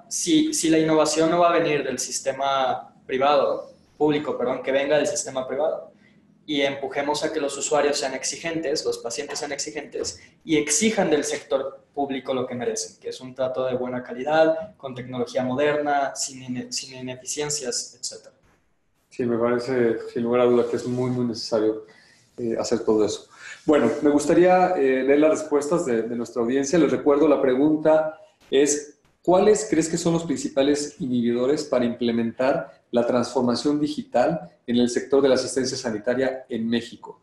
Si la innovación no va a venir del sistema público, que venga del sistema privado, y empujemos a que los usuarios sean exigentes, los pacientes sean exigentes y exijan del sector público lo que merecen, que es un trato de buena calidad, con tecnología moderna, sin ineficiencias, etc. Sí, me parece, sin lugar a duda, que es muy, muy necesario hacer todo eso. Bueno, me gustaría leer las respuestas de nuestra audiencia. Les recuerdo, la pregunta es: ¿cuáles crees que son los principales inhibidores para implementar la transformación digital en el sector de la asistencia sanitaria en México?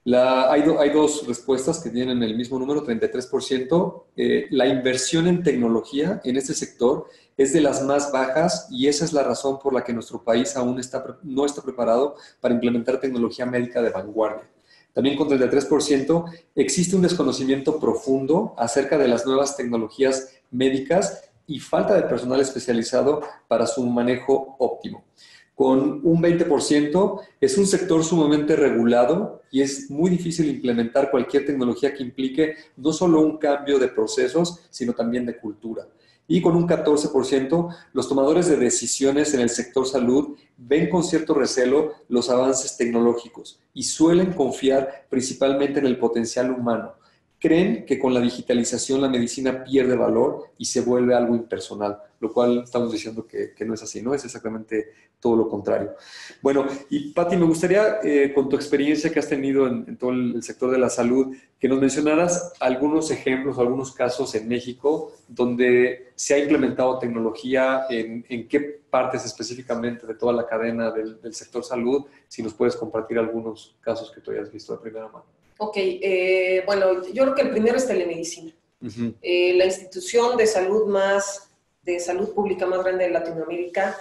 Hay dos respuestas que tienen el mismo número, 33%. La inversión en tecnología en este sector es de las más bajas, y esa es la razón por la que nuestro país aún no está preparado para implementar tecnología médica de vanguardia. También con 33% existe un desconocimiento profundo acerca de las nuevas tecnologías médicas y falta de personal especializado para su manejo óptimo. Con un 20% es un sector sumamente regulado y es muy difícil implementar cualquier tecnología que implique no solo un cambio de procesos, sino también de cultura. Y con un 14%, los tomadores de decisiones en el sector salud ven con cierto recelo los avances tecnológicos y suelen confiar principalmente en el potencial humano. Creen que con la digitalización la medicina pierde valor y se vuelve algo impersonal, lo cual estamos diciendo que no es así, ¿no? Es exactamente todo lo contrario. Bueno, y Pati, me gustaría, con tu experiencia que has tenido en todo el sector de la salud, que nos mencionaras algunos ejemplos, algunos casos en México donde se ha implementado tecnología, en qué partes específicamente de toda la cadena del sector salud, si nos puedes compartir algunos casos que tú hayas visto de primera mano. Ok, bueno, yo creo que el primero es telemedicina. La institución de salud pública más grande de Latinoamérica,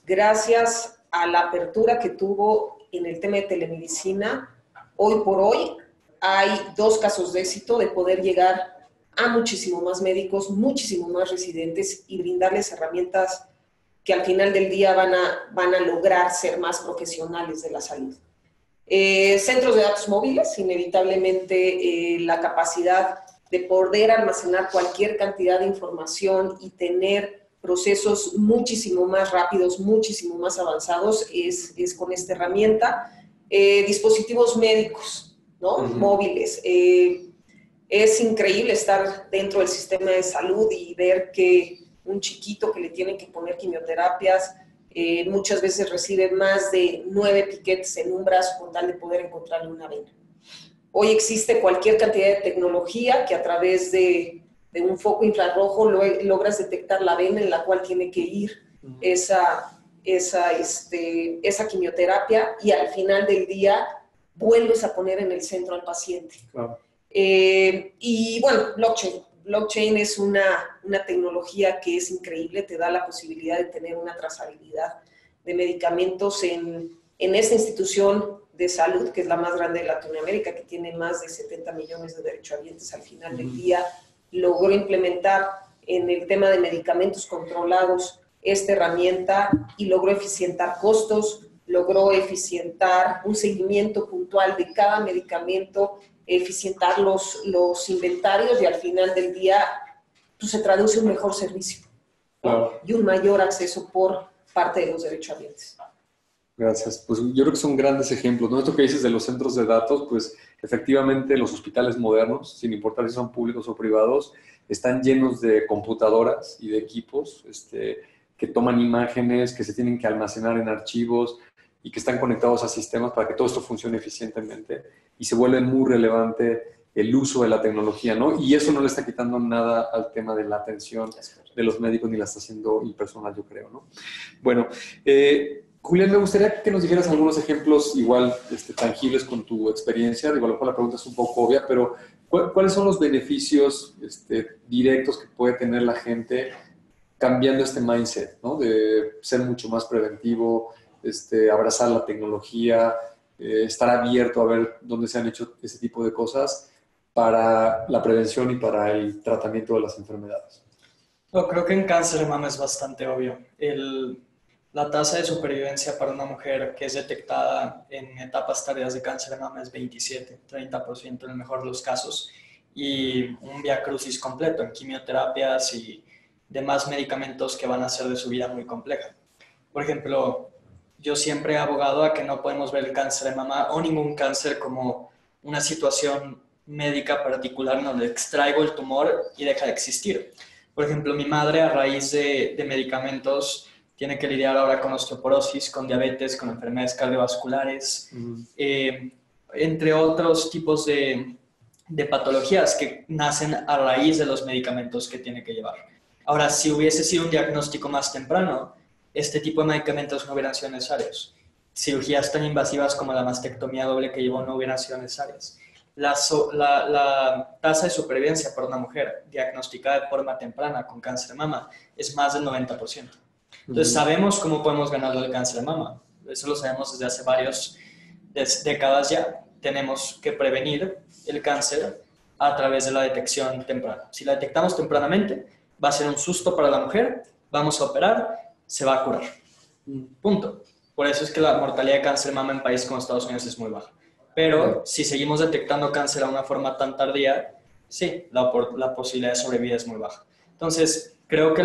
gracias a la apertura que tuvo en el tema de telemedicina, hoy por hoy hay 2 casos de éxito de poder llegar a muchísimo más médicos, muchísimo más residentes y brindarles herramientas que al final del día van a lograr ser más profesionales de la salud. Centros de datos móviles, inevitablemente la capacidad de poder almacenar cualquier cantidad de información y tener procesos muchísimo más rápidos, muchísimo más avanzados, es con esta herramienta. Dispositivos médicos, ¿no? Móviles. Es increíble estar dentro del sistema de salud y ver que un chiquito que le tienen que poner quimioterapias muchas veces recibe más de 9 piquetes en un brazo con tal de poder encontrarle una vena. Hoy existe cualquier cantidad de tecnología que a través de un foco infrarrojo logras detectar la vena en la cual tiene que ir esa quimioterapia, y al final del día vuelves a poner en el centro al paciente. Claro. Y bueno, blockchain. Blockchain es una tecnología que es increíble, te da la posibilidad de tener una trazabilidad de medicamentos en esta institución de salud, que es la más grande de Latinoamérica, que tiene más de 70 millones de derechohabientes al final del día. Logró implementar en el tema de medicamentos controlados esta herramienta y logró eficientar costos, logró eficientar un seguimiento puntual de cada medicamento, eficientar los inventarios, y al final del día pues, se traduce un mejor servicio, ¿no? Y un mayor acceso por parte de los derechohabientes. Gracias. Pues yo creo que son grandes ejemplos, ¿no? Esto que dices de los centros de datos, pues efectivamente los hospitales modernos, sin importar si son públicos o privados, están llenos de computadoras y de equipos que toman imágenes, que se tienen que almacenar en archivos y que están conectados a sistemas para que todo esto funcione eficientemente, y se vuelve muy relevante el uso de la tecnología, ¿no? Y eso no le está quitando nada al tema de la atención de los médicos, ni la está haciendo impersonal, yo creo, ¿no? Bueno, Julián, me gustaría que nos dijeras algunos ejemplos igual tangibles con tu experiencia. Digo, a lo mejor la pregunta es un poco obvia, pero ¿cuáles son los beneficios directos que puede tener la gente cambiando este mindset, ¿no? De ser mucho más preventivo, abrazar la tecnología, estar abierto a ver dónde se han hecho ese tipo de cosas para la prevención y para el tratamiento de las enfermedades? No, creo que en cáncer de mama es bastante obvio. La tasa de supervivencia para una mujer que es detectada en etapas tardías de cáncer de mama es 27-30% en el mejor de los casos, y un viacrucis completo en quimioterapias y demás medicamentos que van a hacer de su vida muy compleja. Por ejemplo, yo siempre he abogado a que no podemos ver el cáncer de mama o ningún cáncer como una situación médica particular en donde extraigo el tumor y deja de existir. Por ejemplo, mi madre, a raíz de medicamentos, tiene que lidiar ahora con osteoporosis, con diabetes, con enfermedades cardiovasculares, entre otros tipos de patologías que nacen a raíz de los medicamentos que tiene que llevar. Ahora, si hubiese sido un diagnóstico más temprano, este tipo de medicamentos no hubieran sido necesarios. Cirugías tan invasivas como la mastectomía doble que llevó no hubieran sido necesarias. La tasa de supervivencia para una mujer diagnosticada de forma temprana con cáncer de mama es más del 90%. Entonces sabemos cómo podemos ganarle al cáncer de mama. Eso lo sabemos desde hace varias décadas ya. Tenemos que prevenir el cáncer a través de la detección temprana. Si la detectamos tempranamente, va a ser un susto para la mujer, vamos a operar, se va a curar. Punto. Por eso es que la mortalidad de cáncer de mama en países como Estados Unidos es muy baja. Pero si seguimos detectando cáncer a una forma tan tardía, sí, la posibilidad de sobrevivir es muy baja. Entonces, creo que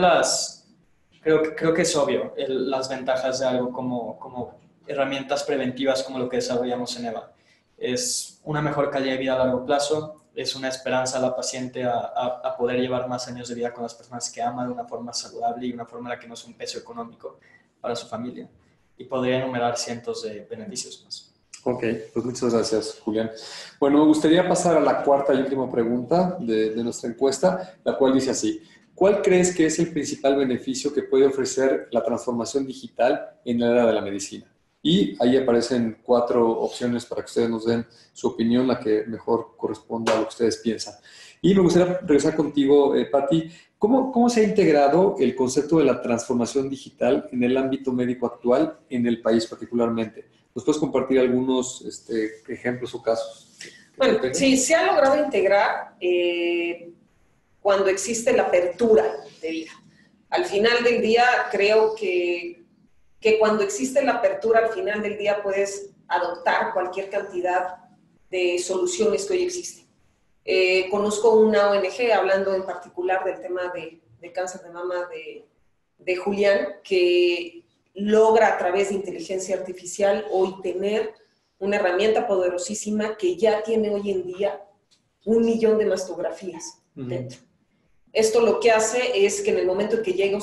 es obvio las ventajas de algo como herramientas preventivas como lo que desarrollamos en EVA. Es una mejor calidad de vida a largo plazo, es una esperanza a la paciente a poder llevar más años de vida con las personas que ama de una forma saludable y una forma en la que no es un peso económico para su familia. Y podría enumerar cientos de beneficios más. Ok, pues muchas gracias, Julián. Bueno, me gustaría pasar a la cuarta y última pregunta de nuestra encuesta, la cual dice así: ¿cuál crees que es el principal beneficio que puede ofrecer la transformación digital en la era de la medicina? Y ahí aparecen 4 opciones para que ustedes nos den su opinión, la que mejor corresponda a lo que ustedes piensan. Y me gustaría regresar contigo, Patti. ¿Cómo se ha integrado el concepto de la transformación digital en el ámbito médico actual en el país particularmente? ¿Nos puedes compartir algunos ejemplos o casos? Bueno, sí, se ha logrado integrar cuando existe la apertura de vida. Al final del día, creo que cuando existe la apertura, al final del día puedes adoptar cualquier cantidad de soluciones que hoy existen. Conozco una ONG, hablando en particular del tema de cáncer de mama de Julián, que logra a través de inteligencia artificial hoy tener una herramienta poderosísima que ya tiene hoy en día 1 millón de mastografías dentro. Esto lo que hace es que en el momento en que llega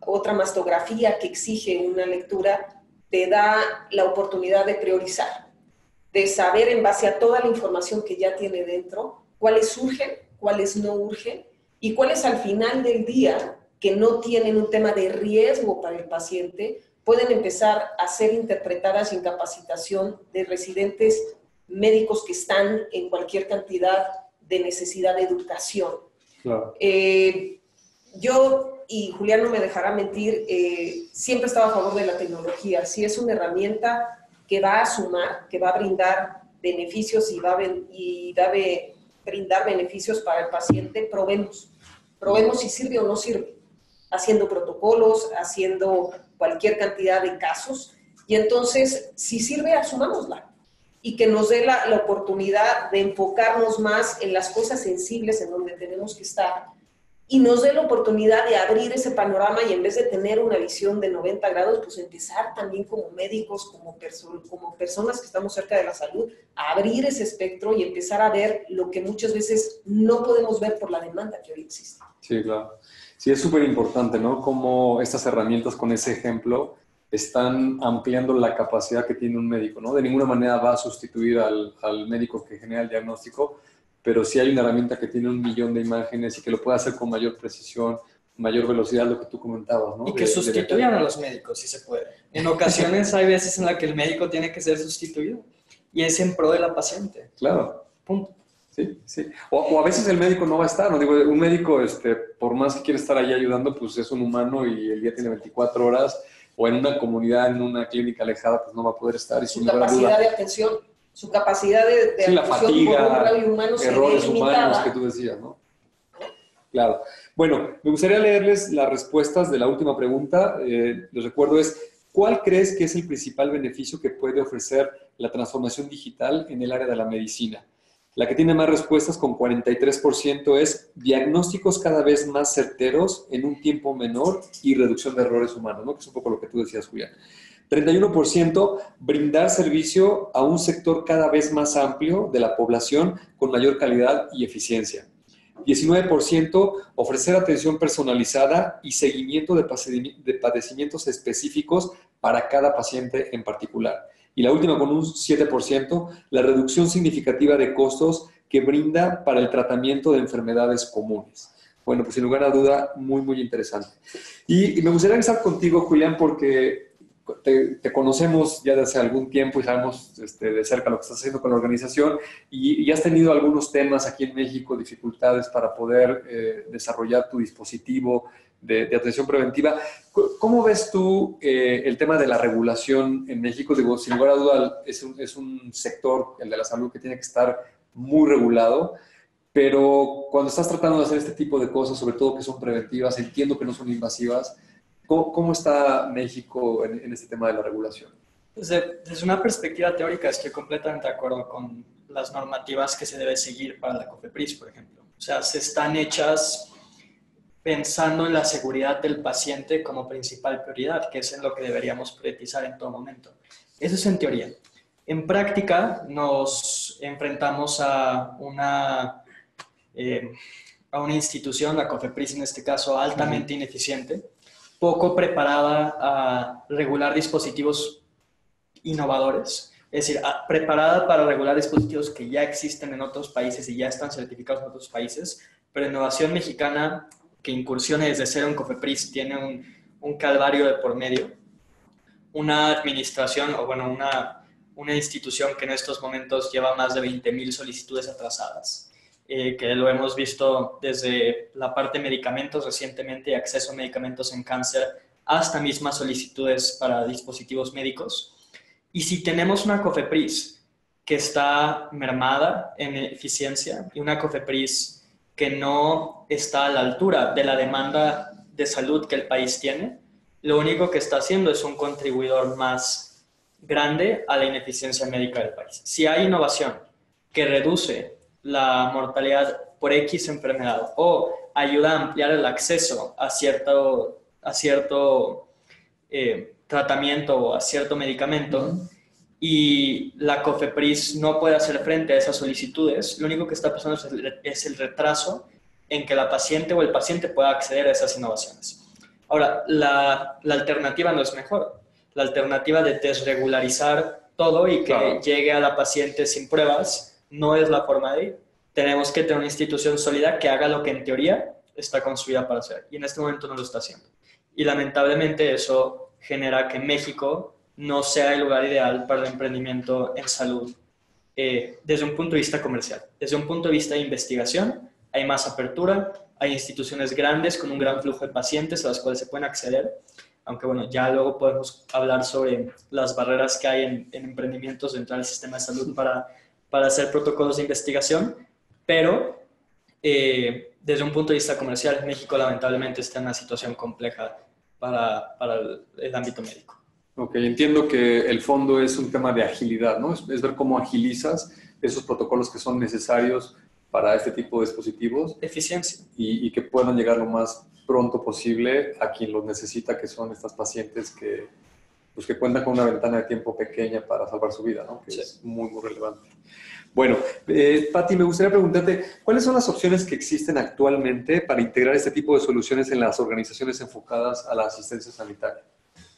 otra mastografía que exige una lectura, te da la oportunidad de priorizar, de saber en base a toda la información que ya tiene dentro, cuáles urgen, cuáles no urgen, y cuáles al final del día, que no tienen un tema de riesgo para el paciente, pueden empezar a ser interpretadas en capacitación de residentes médicos que están en cualquier cantidad de necesidad de educación. Claro. Yo, y Julián no me dejará mentir, siempre estaba a favor de la tecnología. Si es una herramienta que va a sumar, que va a brindar beneficios y va a brindar beneficios para el paciente, probemos si sirve o no sirve, haciendo protocolos, haciendo cualquier cantidad de casos, y entonces, si sirve, asumámosla, y que nos dé la oportunidad de enfocarnos más en las cosas sensibles en donde tenemos que estar, y nos dé la oportunidad de abrir ese panorama, y en vez de tener una visión de 90 grados, pues empezar también como médicos, como personas que estamos cerca de la salud, a abrir ese espectro y empezar a ver lo que muchas veces no podemos ver por la demanda que hoy existe. Sí, claro. Sí, es súper importante, ¿no? Cómo estas herramientas con ese ejemplo están ampliando la capacidad que tiene un médico, ¿no? De ninguna manera va a sustituir al médico que genera el diagnóstico, pero sí hay una herramienta que tiene 1 millón de imágenes y que lo puede hacer con mayor precisión, mayor velocidad, lo que tú comentabas, ¿no? Y que sustituyan a los médicos, si se puede. En ocasiones hay veces en las que el médico tiene que ser sustituido y es en pro de la paciente. Claro. Punto. Sí, sí. O a veces el médico no va a estar, ¿no? Digo, un médico, por más que quiera estar ahí ayudando, pues es un humano y el día tiene 24 horas, o en una comunidad, en una clínica alejada, pues no va a poder estar. Y su capacidad de atención, su capacidad de sí, la fatiga, por un radio humano errores humanos que tú decías, ¿no? Claro. Bueno, me gustaría leerles las respuestas de la última pregunta. Les recuerdo ¿cuál crees que es el principal beneficio que puede ofrecer la transformación digital en el área de la medicina? La que tiene más respuestas, con 43%, es diagnósticos cada vez más certeros en un tiempo menor y reducción de errores humanos, ¿no? Que es un poco lo que tú decías, Julián. 31%, brindar servicio a un sector cada vez más amplio de la población con mayor calidad y eficiencia. 19%, ofrecer atención personalizada y seguimiento de padecimientos específicos para cada paciente en particular. Y la última, con un 7%, la reducción significativa de costos que brinda para el tratamiento de enfermedades comunes. Bueno, pues sin lugar a duda, muy, muy interesante. Y me gustaría empezar contigo, Julián, porque te conocemos ya desde hace algún tiempo y sabemos de cerca lo que estás haciendo con la organización y has tenido algunos temas aquí en México, dificultades para poder desarrollar tu dispositivo de atención preventiva. ¿Cómo ves tú el tema de la regulación en México? Digo, sin lugar a duda es un sector, el de la salud, que tiene que estar muy regulado, pero cuando estás tratando de hacer este tipo de cosas, sobre todo que son preventivas, entiendo que no son invasivas, ¿cómo está México en este tema de la regulación? Desde una perspectiva teórica estoy completamente de acuerdo con las normativas que se debe seguir para la COFEPRIS, por ejemplo. O sea, se están hechas pensando en la seguridad del paciente como principal prioridad, que es en lo que deberíamos priorizar en todo momento. Eso es en teoría. En práctica nos enfrentamos a una institución, la COFEPRIS en este caso, altamente ineficiente, poco preparada a regular dispositivos innovadores, es decir, preparada para regular dispositivos que ya existen en otros países y ya están certificados en otros países, pero innovación mexicana que incursione desde cero en COFEPRIS tiene un calvario de por medio. Una administración, o bueno, una institución que en estos momentos lleva más de 20,000 solicitudes atrasadas, que lo hemos visto desde la parte de medicamentos recientemente y acceso a medicamentos en cáncer hasta mismas solicitudes para dispositivos médicos. Y si tenemos una COFEPRIS que está mermada en eficiencia y una COFEPRIS que no está a la altura de la demanda de salud que el país tiene, lo único que está haciendo es un contribuidor más grande a la ineficiencia médica del país. Si hay innovación que reduce la mortalidad por X enfermedad o ayuda a ampliar el acceso a cierto tratamiento o a cierto medicamento y la COFEPRIS no puede hacer frente a esas solicitudes, lo único que está pasando es el retraso en que la paciente o el paciente pueda acceder a esas innovaciones. Ahora, la alternativa no es mejor. La alternativa de desregularizar todo y que llegue a la paciente sin pruebas no es la forma de ir. Tenemos que tener una institución sólida que haga lo que en teoría está construida para hacer. Y en este momento no lo está haciendo. Y lamentablemente eso genera que México no sea el lugar ideal para el emprendimiento en salud desde un punto de vista comercial. Desde un punto de vista de investigación, hay más apertura, hay instituciones grandes con un gran flujo de pacientes a las cuales se pueden acceder, aunque bueno, ya luego podemos hablar sobre las barreras que hay en emprendimientos dentro del sistema de salud para hacer protocolos de investigación, pero desde un punto de vista comercial, México lamentablemente está en una situación compleja para el ámbito médico. Ok, entiendo que el fondo es un tema de agilidad, ¿no? Es ver cómo agilizas esos protocolos que son necesarios para este tipo de dispositivos. Eficiencia. Y que puedan llegar lo más pronto posible a quien los necesita, que son estas pacientes que cuentan con una ventana de tiempo pequeña para salvar su vida, ¿no? Que sí, es muy, muy relevante. Bueno, Pati, me gustaría preguntarte, ¿cuáles son las opciones que existen actualmente para integrar este tipo de soluciones en las organizaciones enfocadas a la asistencia sanitaria?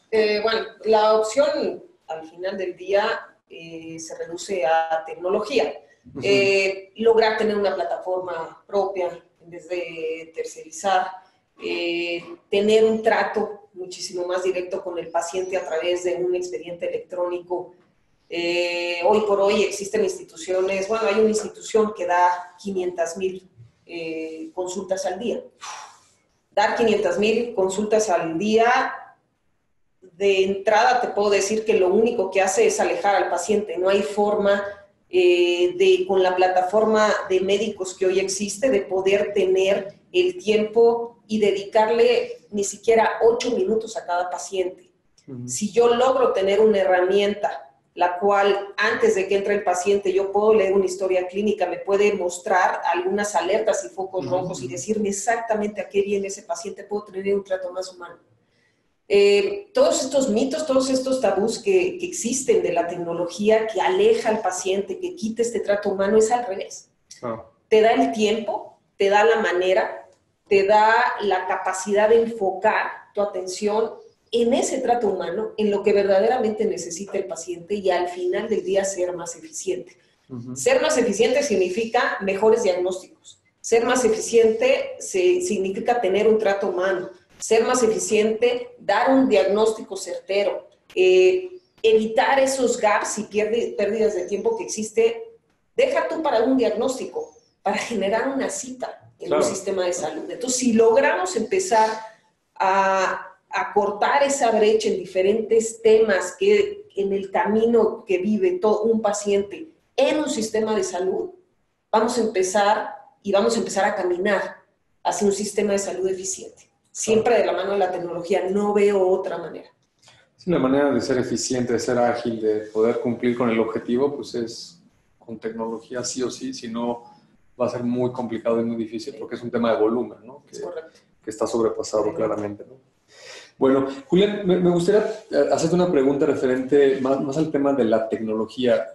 Bueno, la opción al final del día se reduce a tecnología. Lograr tener una plataforma propia en vez de tercerizar, tener un trato muchísimo más directo con el paciente a través de un expediente electrónico. Hoy por hoy existen instituciones, bueno, hay una institución que da 500,000 consultas al día. Dar 500,000 consultas al día, de entrada te puedo decir que lo único que hace es alejar al paciente. No hay forma con la plataforma de médicos que hoy existe, de poder tener el tiempo y dedicarle ni siquiera 8 minutos a cada paciente. Si yo logro tener una herramienta la cual antes de que entre el paciente yo puedo leer una historia clínica, me puede mostrar algunas alertas y focos rojos y decirme exactamente a qué viene ese paciente, puedo tener un trato más humano. Todos estos mitos, todos estos tabús que existen de la tecnología, que aleja al paciente, que quita este trato humano, es al revés. Te da el tiempo, te da la manera, te da la capacidad de enfocar tu atención en ese trato humano, en lo que verdaderamente necesita el paciente y al final del día ser más eficiente. Ser más eficiente significa mejores diagnósticos. Ser más eficiente significa tener un trato humano. Ser más eficiente, dar un diagnóstico certero, evitar esos gaps y pérdidas de tiempo que existe. Deja tú para un diagnóstico, para generar una cita en un sistema de salud. Entonces, si logramos empezar a cortar esa brecha en diferentes temas que en el camino que vive todo un paciente en un sistema de salud, vamos a empezar a caminar hacia un sistema de salud eficiente. Siempre de la mano de la tecnología, no veo otra manera. Es una manera de ser eficiente, de ser ágil, de poder cumplir con el objetivo, pues es con tecnología sí o sí, si no va a ser muy complicado y muy difícil porque es un tema de volumen, ¿no? Que está sobrepasado claramente, ¿no? Bueno, Julián, me gustaría hacerte una pregunta referente más al tema de la tecnología.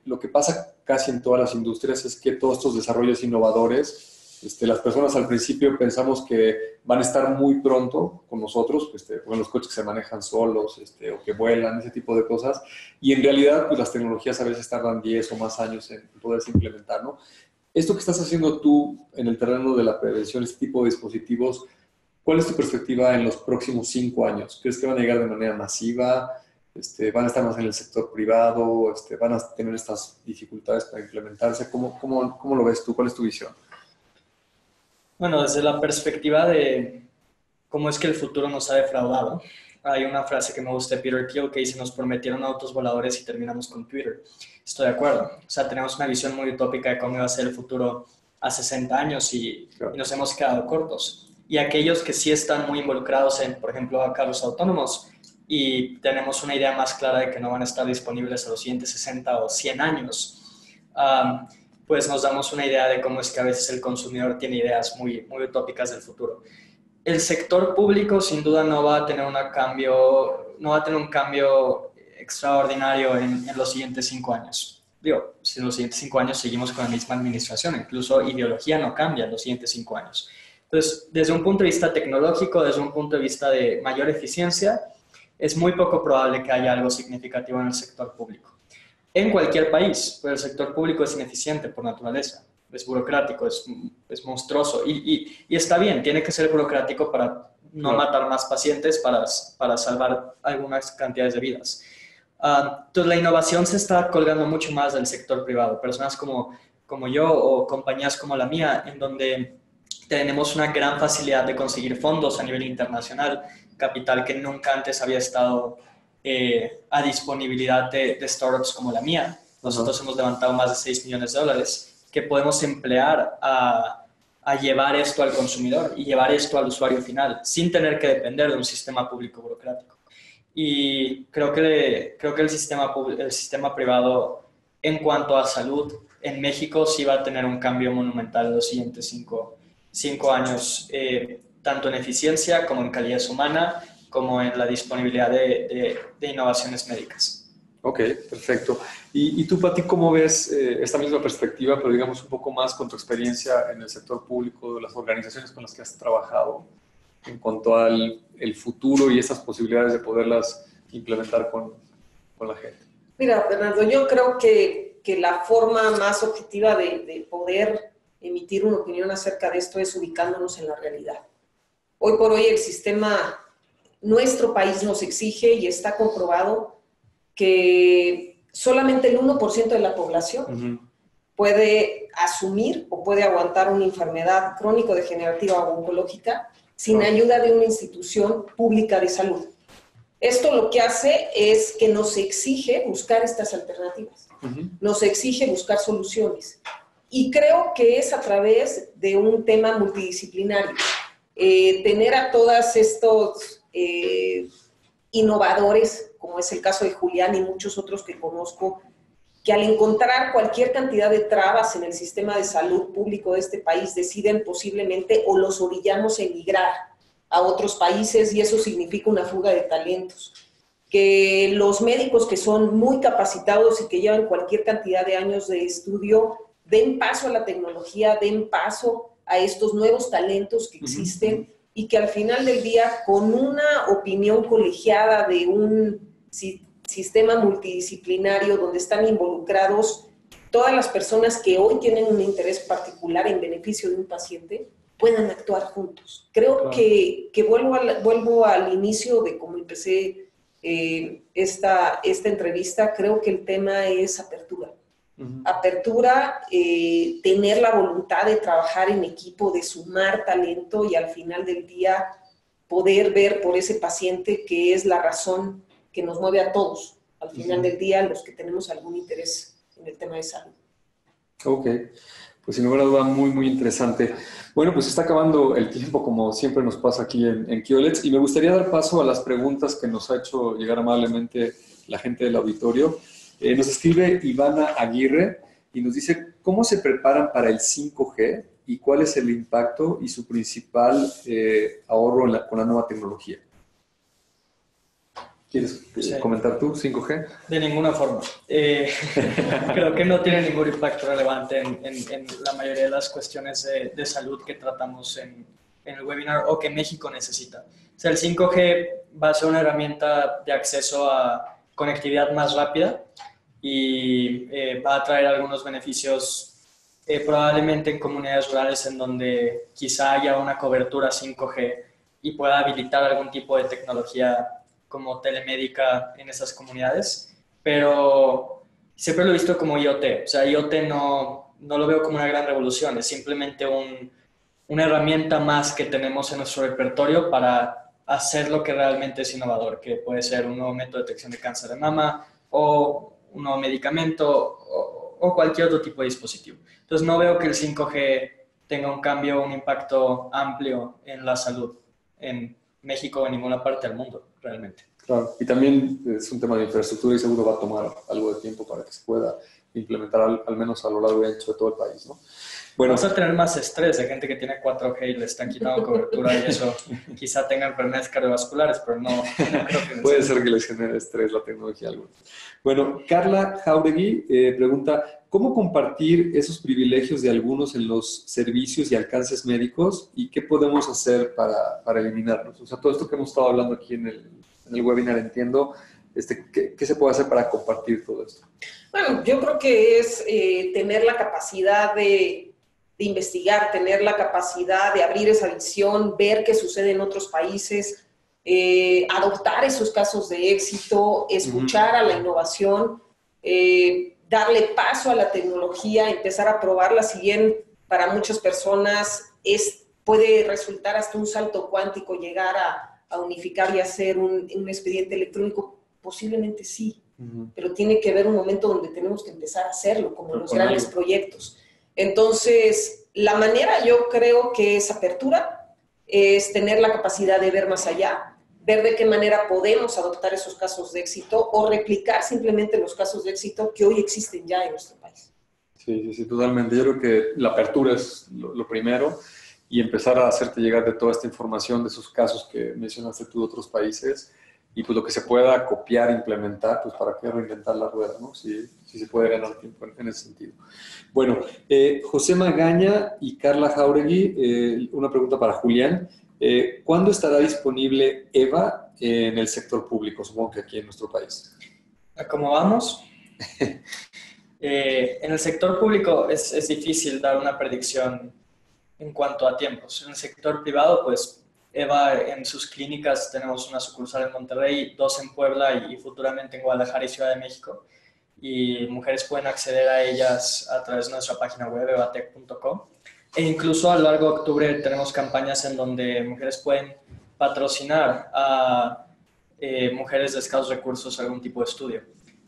Lo que pasa casi en todas las industrias es que todos estos desarrollos innovadores, las personas al principio pensamos que van a estar muy pronto con nosotros, con los coches que se manejan solos, o que vuelan, ese tipo de cosas, y en realidad pues, las tecnologías a veces tardan 10 o más años en poderse implementar, ¿no? Esto que estás haciendo tú en el terreno de la prevención, este tipo de dispositivos, ¿cuál es tu perspectiva en los próximos 5 años? ¿Crees que van a llegar de manera masiva? ¿Van a estar más en el sector privado? ¿Van a tener estas dificultades para implementarse? ¿Cómo lo ves tú? ¿Cuál es tu visión? Bueno, desde la perspectiva de cómo es que el futuro nos ha defraudado, hay una frase que me gusta de Peter Thiel que dice: nos prometieron autos voladores y terminamos con Twitter. Estoy de acuerdo. O sea, tenemos una visión muy utópica de cómo iba a ser el futuro a 60 años y nos hemos quedado cortos. Y aquellos que sí están muy involucrados en, por ejemplo, carros autónomos y tenemos una idea más clara de que no van a estar disponibles a los siguientes 60 o 100 años, pues nos damos una idea de cómo es que a veces el consumidor tiene ideas muy, muy utópicas del futuro. El sector público sin duda no va a tener un cambio extraordinario en los siguientes 5 años. Digo, si en los siguientes 5 años seguimos con la misma administración, incluso ideología no cambia en los siguientes 5 años. Entonces, desde un punto de vista tecnológico, desde un punto de vista de mayor eficiencia, es muy poco probable que haya algo significativo en el sector público. En cualquier país, pues el sector público es ineficiente por naturaleza, es burocrático, es monstruoso y está bien, tiene que ser burocrático para no matar más pacientes, para salvar algunas cantidades de vidas. Entonces, la innovación se está colgando mucho más del sector privado, personas como yo o compañías como la mía, en donde tenemos una gran facilidad de conseguir fondos a nivel internacional, capital que nunca antes había estado a disponibilidad de startups como la mía. Nosotros hemos levantado más de $6 millones que podemos emplear a llevar esto al consumidor y llevar esto al usuario final, sin tener que depender de un sistema público burocrático. Y creo que el sistema privado, en cuanto a salud, en México sí va a tener un cambio monumental en los siguientes 5 años, tanto en eficiencia como en calidad humana, como en la disponibilidad de innovaciones médicas. Ok, perfecto. ¿Y tú, Pati, cómo ves esta misma perspectiva, pero digamos un poco más con tu experiencia en el sector público, de las organizaciones con las que has trabajado, en cuanto al el futuro y esas posibilidades de poderlas implementar con la gente? Mira, Bernardo, yo creo que la forma más objetiva de poder emitir una opinión acerca de esto es ubicándonos en la realidad. Hoy por hoy el sistema, nuestro país nos exige y está comprobado que solamente el 1% de la población puede asumir o puede aguantar una enfermedad crónico-degenerativa o oncológica sin ayuda de una institución pública de salud. Esto lo que hace es que nos exige buscar estas alternativas, nos exige buscar soluciones. Y creo que es a través de un tema multidisciplinario. Tener a todos estos innovadores, como es el caso de Julián y muchos otros que conozco, que al encontrar cualquier cantidad de trabas en el sistema de salud público de este país, deciden posiblemente o los orillamos a emigrar a otros países y eso significa una fuga de talentos. Que los médicos que son muy capacitados y que llevan cualquier cantidad de años de estudio den paso a la tecnología, den paso a estos nuevos talentos que existen y que al final del día, con una opinión colegiada de un sistema multidisciplinario donde están involucrados todas las personas que hoy tienen un interés particular en beneficio de un paciente, puedan actuar juntos. Creo que vuelvo al inicio de cómo empecé esta entrevista. Creo que el tema es apertura. Apertura, tener la voluntad de trabajar en equipo, de sumar talento y al final del día poder ver por ese paciente que es la razón que nos mueve a todos, al final del día, los que tenemos algún interés en el tema de salud. Ok, pues sin lugar a duda muy, muy interesante. Bueno, pues está acabando el tiempo, como siempre nos pasa aquí en QLEDs, y me gustaría dar paso a las preguntas que nos ha hecho llegar amablemente la gente del auditorio. Nos escribe Ivana Aguirre y nos dice, ¿cómo se preparan para el 5G y cuál es el impacto y su principal ahorro con la nueva tecnología? ¿Quieres comentar tú, 5G? De ninguna forma. Creo que no tiene ningún impacto relevante en la mayoría de las cuestiones de salud que tratamos en el webinar o que México necesita. O sea, el 5G va a ser una herramienta de acceso a conectividad más rápida y va a traer algunos beneficios probablemente en comunidades rurales en donde quizá haya una cobertura 5G y pueda habilitar algún tipo de tecnología como telemédica en esas comunidades, pero siempre lo he visto como IoT. O sea, IoT no lo veo como una gran revolución, es simplemente una herramienta más que tenemos en nuestro repertorio para hacer lo que realmente es innovador, que puede ser un nuevo método de detección de cáncer de mama o un nuevo medicamento o cualquier otro tipo de dispositivo. Entonces no veo que el 5G tenga un cambio, un impacto amplio en la salud en México o en ninguna parte del mundo, realmente. Claro, y también es un tema de infraestructura y seguro va a tomar algo de tiempo para que se pueda implementar al menos a lo largo y ancho de todo el país, ¿no? Bueno, vamos a tener más estrés de gente que tiene 4G y le están quitando cobertura y eso quizá tenga enfermedades cardiovasculares, pero no creo que... Puede ser que les genere estrés la tecnología alguna. Bueno, Carla Jauregui pregunta, ¿cómo compartir esos privilegios de algunos en los servicios y alcances médicos y qué podemos hacer para eliminarlos? O sea, todo esto que hemos estado hablando aquí en el webinar, entiendo, ¿qué se puede hacer para compartir todo esto? Bueno, yo creo que es tener la capacidad de investigar, tener la capacidad de abrir esa visión, ver qué sucede en otros países, adoptar esos casos de éxito, escuchar a la innovación, darle paso a la tecnología, empezar a probarla, si bien para muchas personas puede resultar hasta un salto cuántico llegar a unificar y hacer un expediente electrónico, posiblemente sí, pero tiene que haber un momento donde tenemos que empezar a hacerlo, como los grandes proyectos. Entonces, la manera yo creo que es apertura, es tener la capacidad de ver más allá, ver de qué manera podemos adoptar esos casos de éxito o replicar simplemente los casos de éxito que hoy existen ya en nuestro país. Sí, totalmente. Yo creo que la apertura es lo primero y empezar a hacerte llegar de toda esta información de esos casos que mencionaste tú de otros países y pues lo que se pueda copiar, implementar, pues para qué reinventar la rueda, ¿no? Si se puede ganar tiempo en ese sentido. Bueno, José Magaña y Carla Jauregui, una pregunta para Julián. ¿Cuándo estará disponible EVA en el sector público? Supongo que aquí en nuestro país. ¿Cómo vamos? En el sector público es difícil dar una predicción en cuanto a tiempos. En el sector privado, pues Eva, en sus clínicas tenemos una sucursal en Monterrey, 2 en Puebla y futuramente en Guadalajara y Ciudad de México. Y mujeres pueden acceder a ellas a través de nuestra página web, evatec.com. E incluso a lo largo de octubre tenemos campañas en donde mujeres pueden patrocinar a mujeres de escasos recursos algún tipo de estudio.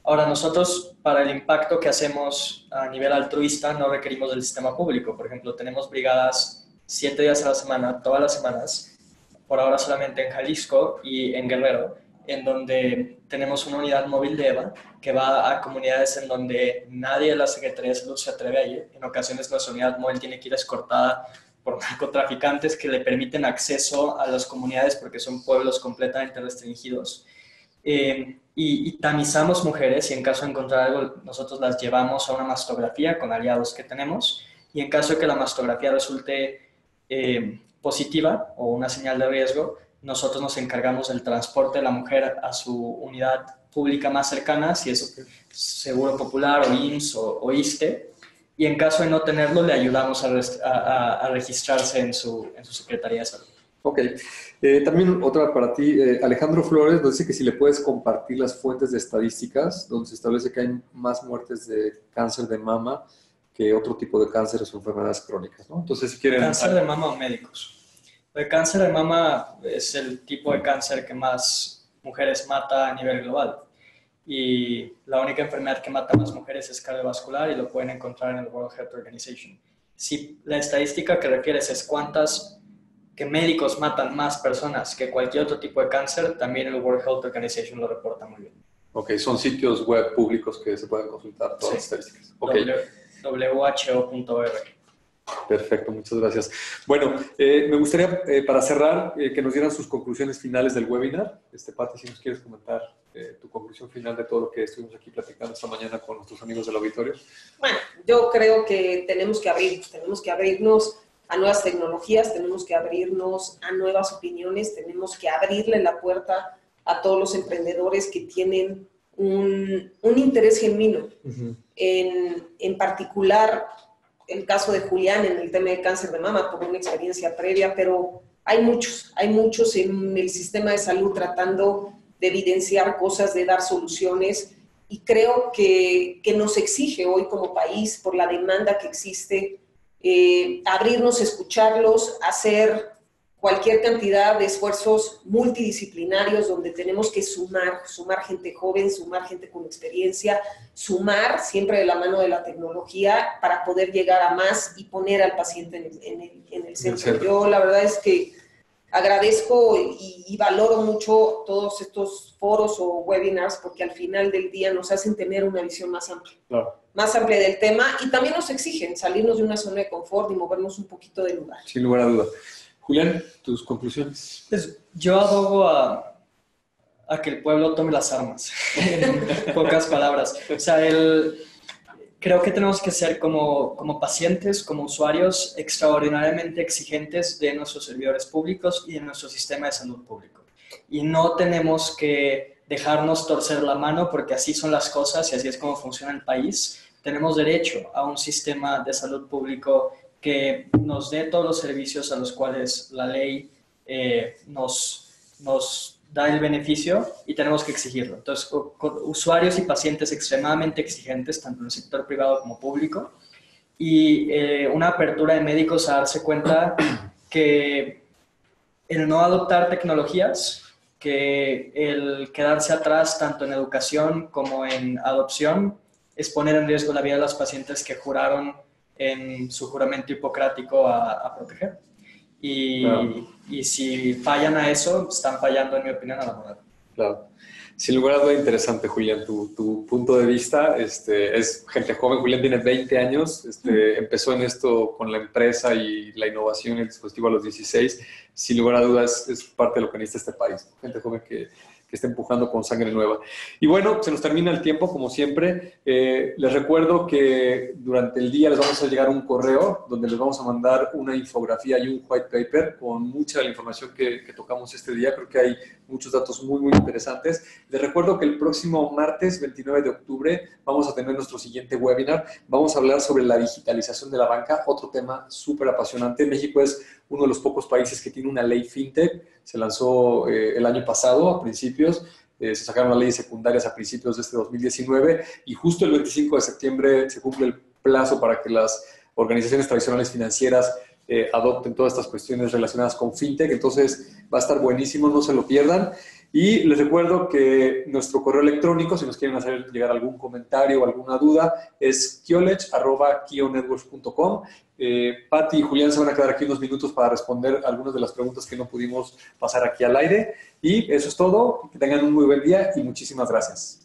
Ahora, nosotros para el impacto que hacemos a nivel altruista no requerimos del sistema público. Por ejemplo, tenemos brigadas 7 días a la semana, todas las semanas, por ahora solamente en Jalisco y en Guerrero, en donde tenemos una unidad móvil de EVA que va a comunidades en donde nadie de la Secretaría de Salud se atreve a ir. En ocasiones nuestra unidad móvil tiene que ir escoltada por narcotraficantes que le permiten acceso a las comunidades porque son pueblos completamente restringidos. Y tamizamos mujeres y en caso de encontrar algo, nosotros las llevamos a una mastografía con aliados que tenemos y en caso de que la mastografía resulte positiva o una señal de riesgo, nosotros nos encargamos del transporte de la mujer a su unidad pública más cercana, si es Seguro Popular o IMSS o ISSSTE, y en caso de no tenerlo, le ayudamos a registrarse en su Secretaría de Salud. Ok. También otra para ti. Alejandro Flores nos dice que si le puedes compartir las fuentes de estadísticas donde se establece que hay más muertes de cáncer de mama que otro tipo de cánceres o enfermedades crónicas, ¿no? Entonces, si quieren... ¿Cáncer de mama o médicos? El cáncer de mama es el tipo de cáncer que más mujeres mata a nivel global. Y la única enfermedad que mata más mujeres es cardiovascular y lo pueden encontrar en el World Health Organization. Si la estadística que refieres es cuántas que médicos matan más personas que cualquier otro tipo de cáncer, también el World Health Organization lo reporta muy bien. Ok, son sitios web públicos que se pueden consultar todas las estadísticas. Okay. WHO.org. Perfecto, muchas gracias. Bueno, me gustaría, para cerrar, que nos dieran sus conclusiones finales del webinar. Pati, si nos quieres comentar tu conclusión final de todo lo que estuvimos aquí platicando esta mañana con nuestros amigos del auditorio. Bueno, yo creo que tenemos que abrirnos a nuevas tecnologías, tenemos que abrirnos a nuevas opiniones, tenemos que abrirle la puerta a todos los emprendedores que tienen un interés genuino. En particular, el caso de Julián en el tema de cáncer de mama por una experiencia previa, pero hay muchos en el sistema de salud tratando de evidenciar cosas, de dar soluciones, y creo que nos exige hoy como país, por la demanda que existe, abrirnos, escucharlos, hacer cualquier cantidad de esfuerzos multidisciplinarios donde tenemos que sumar gente joven, sumar gente con experiencia, sumar siempre de la mano de la tecnología para poder llegar a más y poner al paciente en el centro. Yo la verdad es que agradezco y valoro mucho todos estos foros o webinars porque al final del día nos hacen tener una visión más amplia. Claro. Más amplia del tema y también nos exigen salirnos de una zona de confort y movernos un poquito del lugar. Sin lugar a duda. Julián, tus conclusiones. Pues yo abogo a que el pueblo tome las armas, en pocas palabras. O sea, creo que tenemos que ser como pacientes, como usuarios, extraordinariamente exigentes de nuestros servidores públicos y de nuestro sistema de salud público. Y no tenemos que dejarnos torcer la mano porque así son las cosas y así es como funciona el país. Tenemos derecho a un sistema de salud público que nos dé todos los servicios a los cuales la ley nos da el beneficio y tenemos que exigirlo. Entonces, con usuarios y pacientes extremadamente exigentes, tanto en el sector privado como público, y una apertura de médicos a darse cuenta que el no adoptar tecnologías, que el quedarse atrás tanto en educación como en adopción, es poner en riesgo la vida de los pacientes que juraron en su juramento hipocrático a proteger. Y si fallan a eso, están fallando, en mi opinión, a la moral. Claro. Sin lugar a duda, interesante, Julián, tu punto de vista. Es gente joven. Julián tiene 20 años. Empezó en esto con la empresa y la innovación y el dispositivo a los 16. Sin lugar a dudas, es parte de lo que necesita este país. Gente joven que está empujando con sangre nueva. Y bueno, se nos termina el tiempo, como siempre. Les recuerdo que durante el día les vamos a llegar un correo donde les vamos a mandar una infografía y un white paper con mucha de la información que tocamos este día. Creo que hay muchos datos muy, muy interesantes. Les recuerdo que el próximo martes, 29 de octubre, vamos a tener nuestro siguiente webinar. Vamos a hablar sobre la digitalización de la banca, otro tema súper apasionante. México es uno de los pocos países que tiene tiene una ley fintech, se lanzó el año pasado, a principios, se sacaron las leyes secundarias a principios de este 2019 y justo el 25 de septiembre se cumple el plazo para que las organizaciones tradicionales financieras adopten todas estas cuestiones relacionadas con fintech. Entonces va a estar buenísimo, no se lo pierdan. Y les recuerdo que nuestro correo electrónico, si nos quieren hacer llegar algún comentario o alguna duda, es kiolech@kionetworks.com. Pati y Julián se van a quedar aquí unos minutos para responder algunas de las preguntas que no pudimos pasar aquí al aire. Y eso es todo. Que tengan un muy buen día y muchísimas gracias.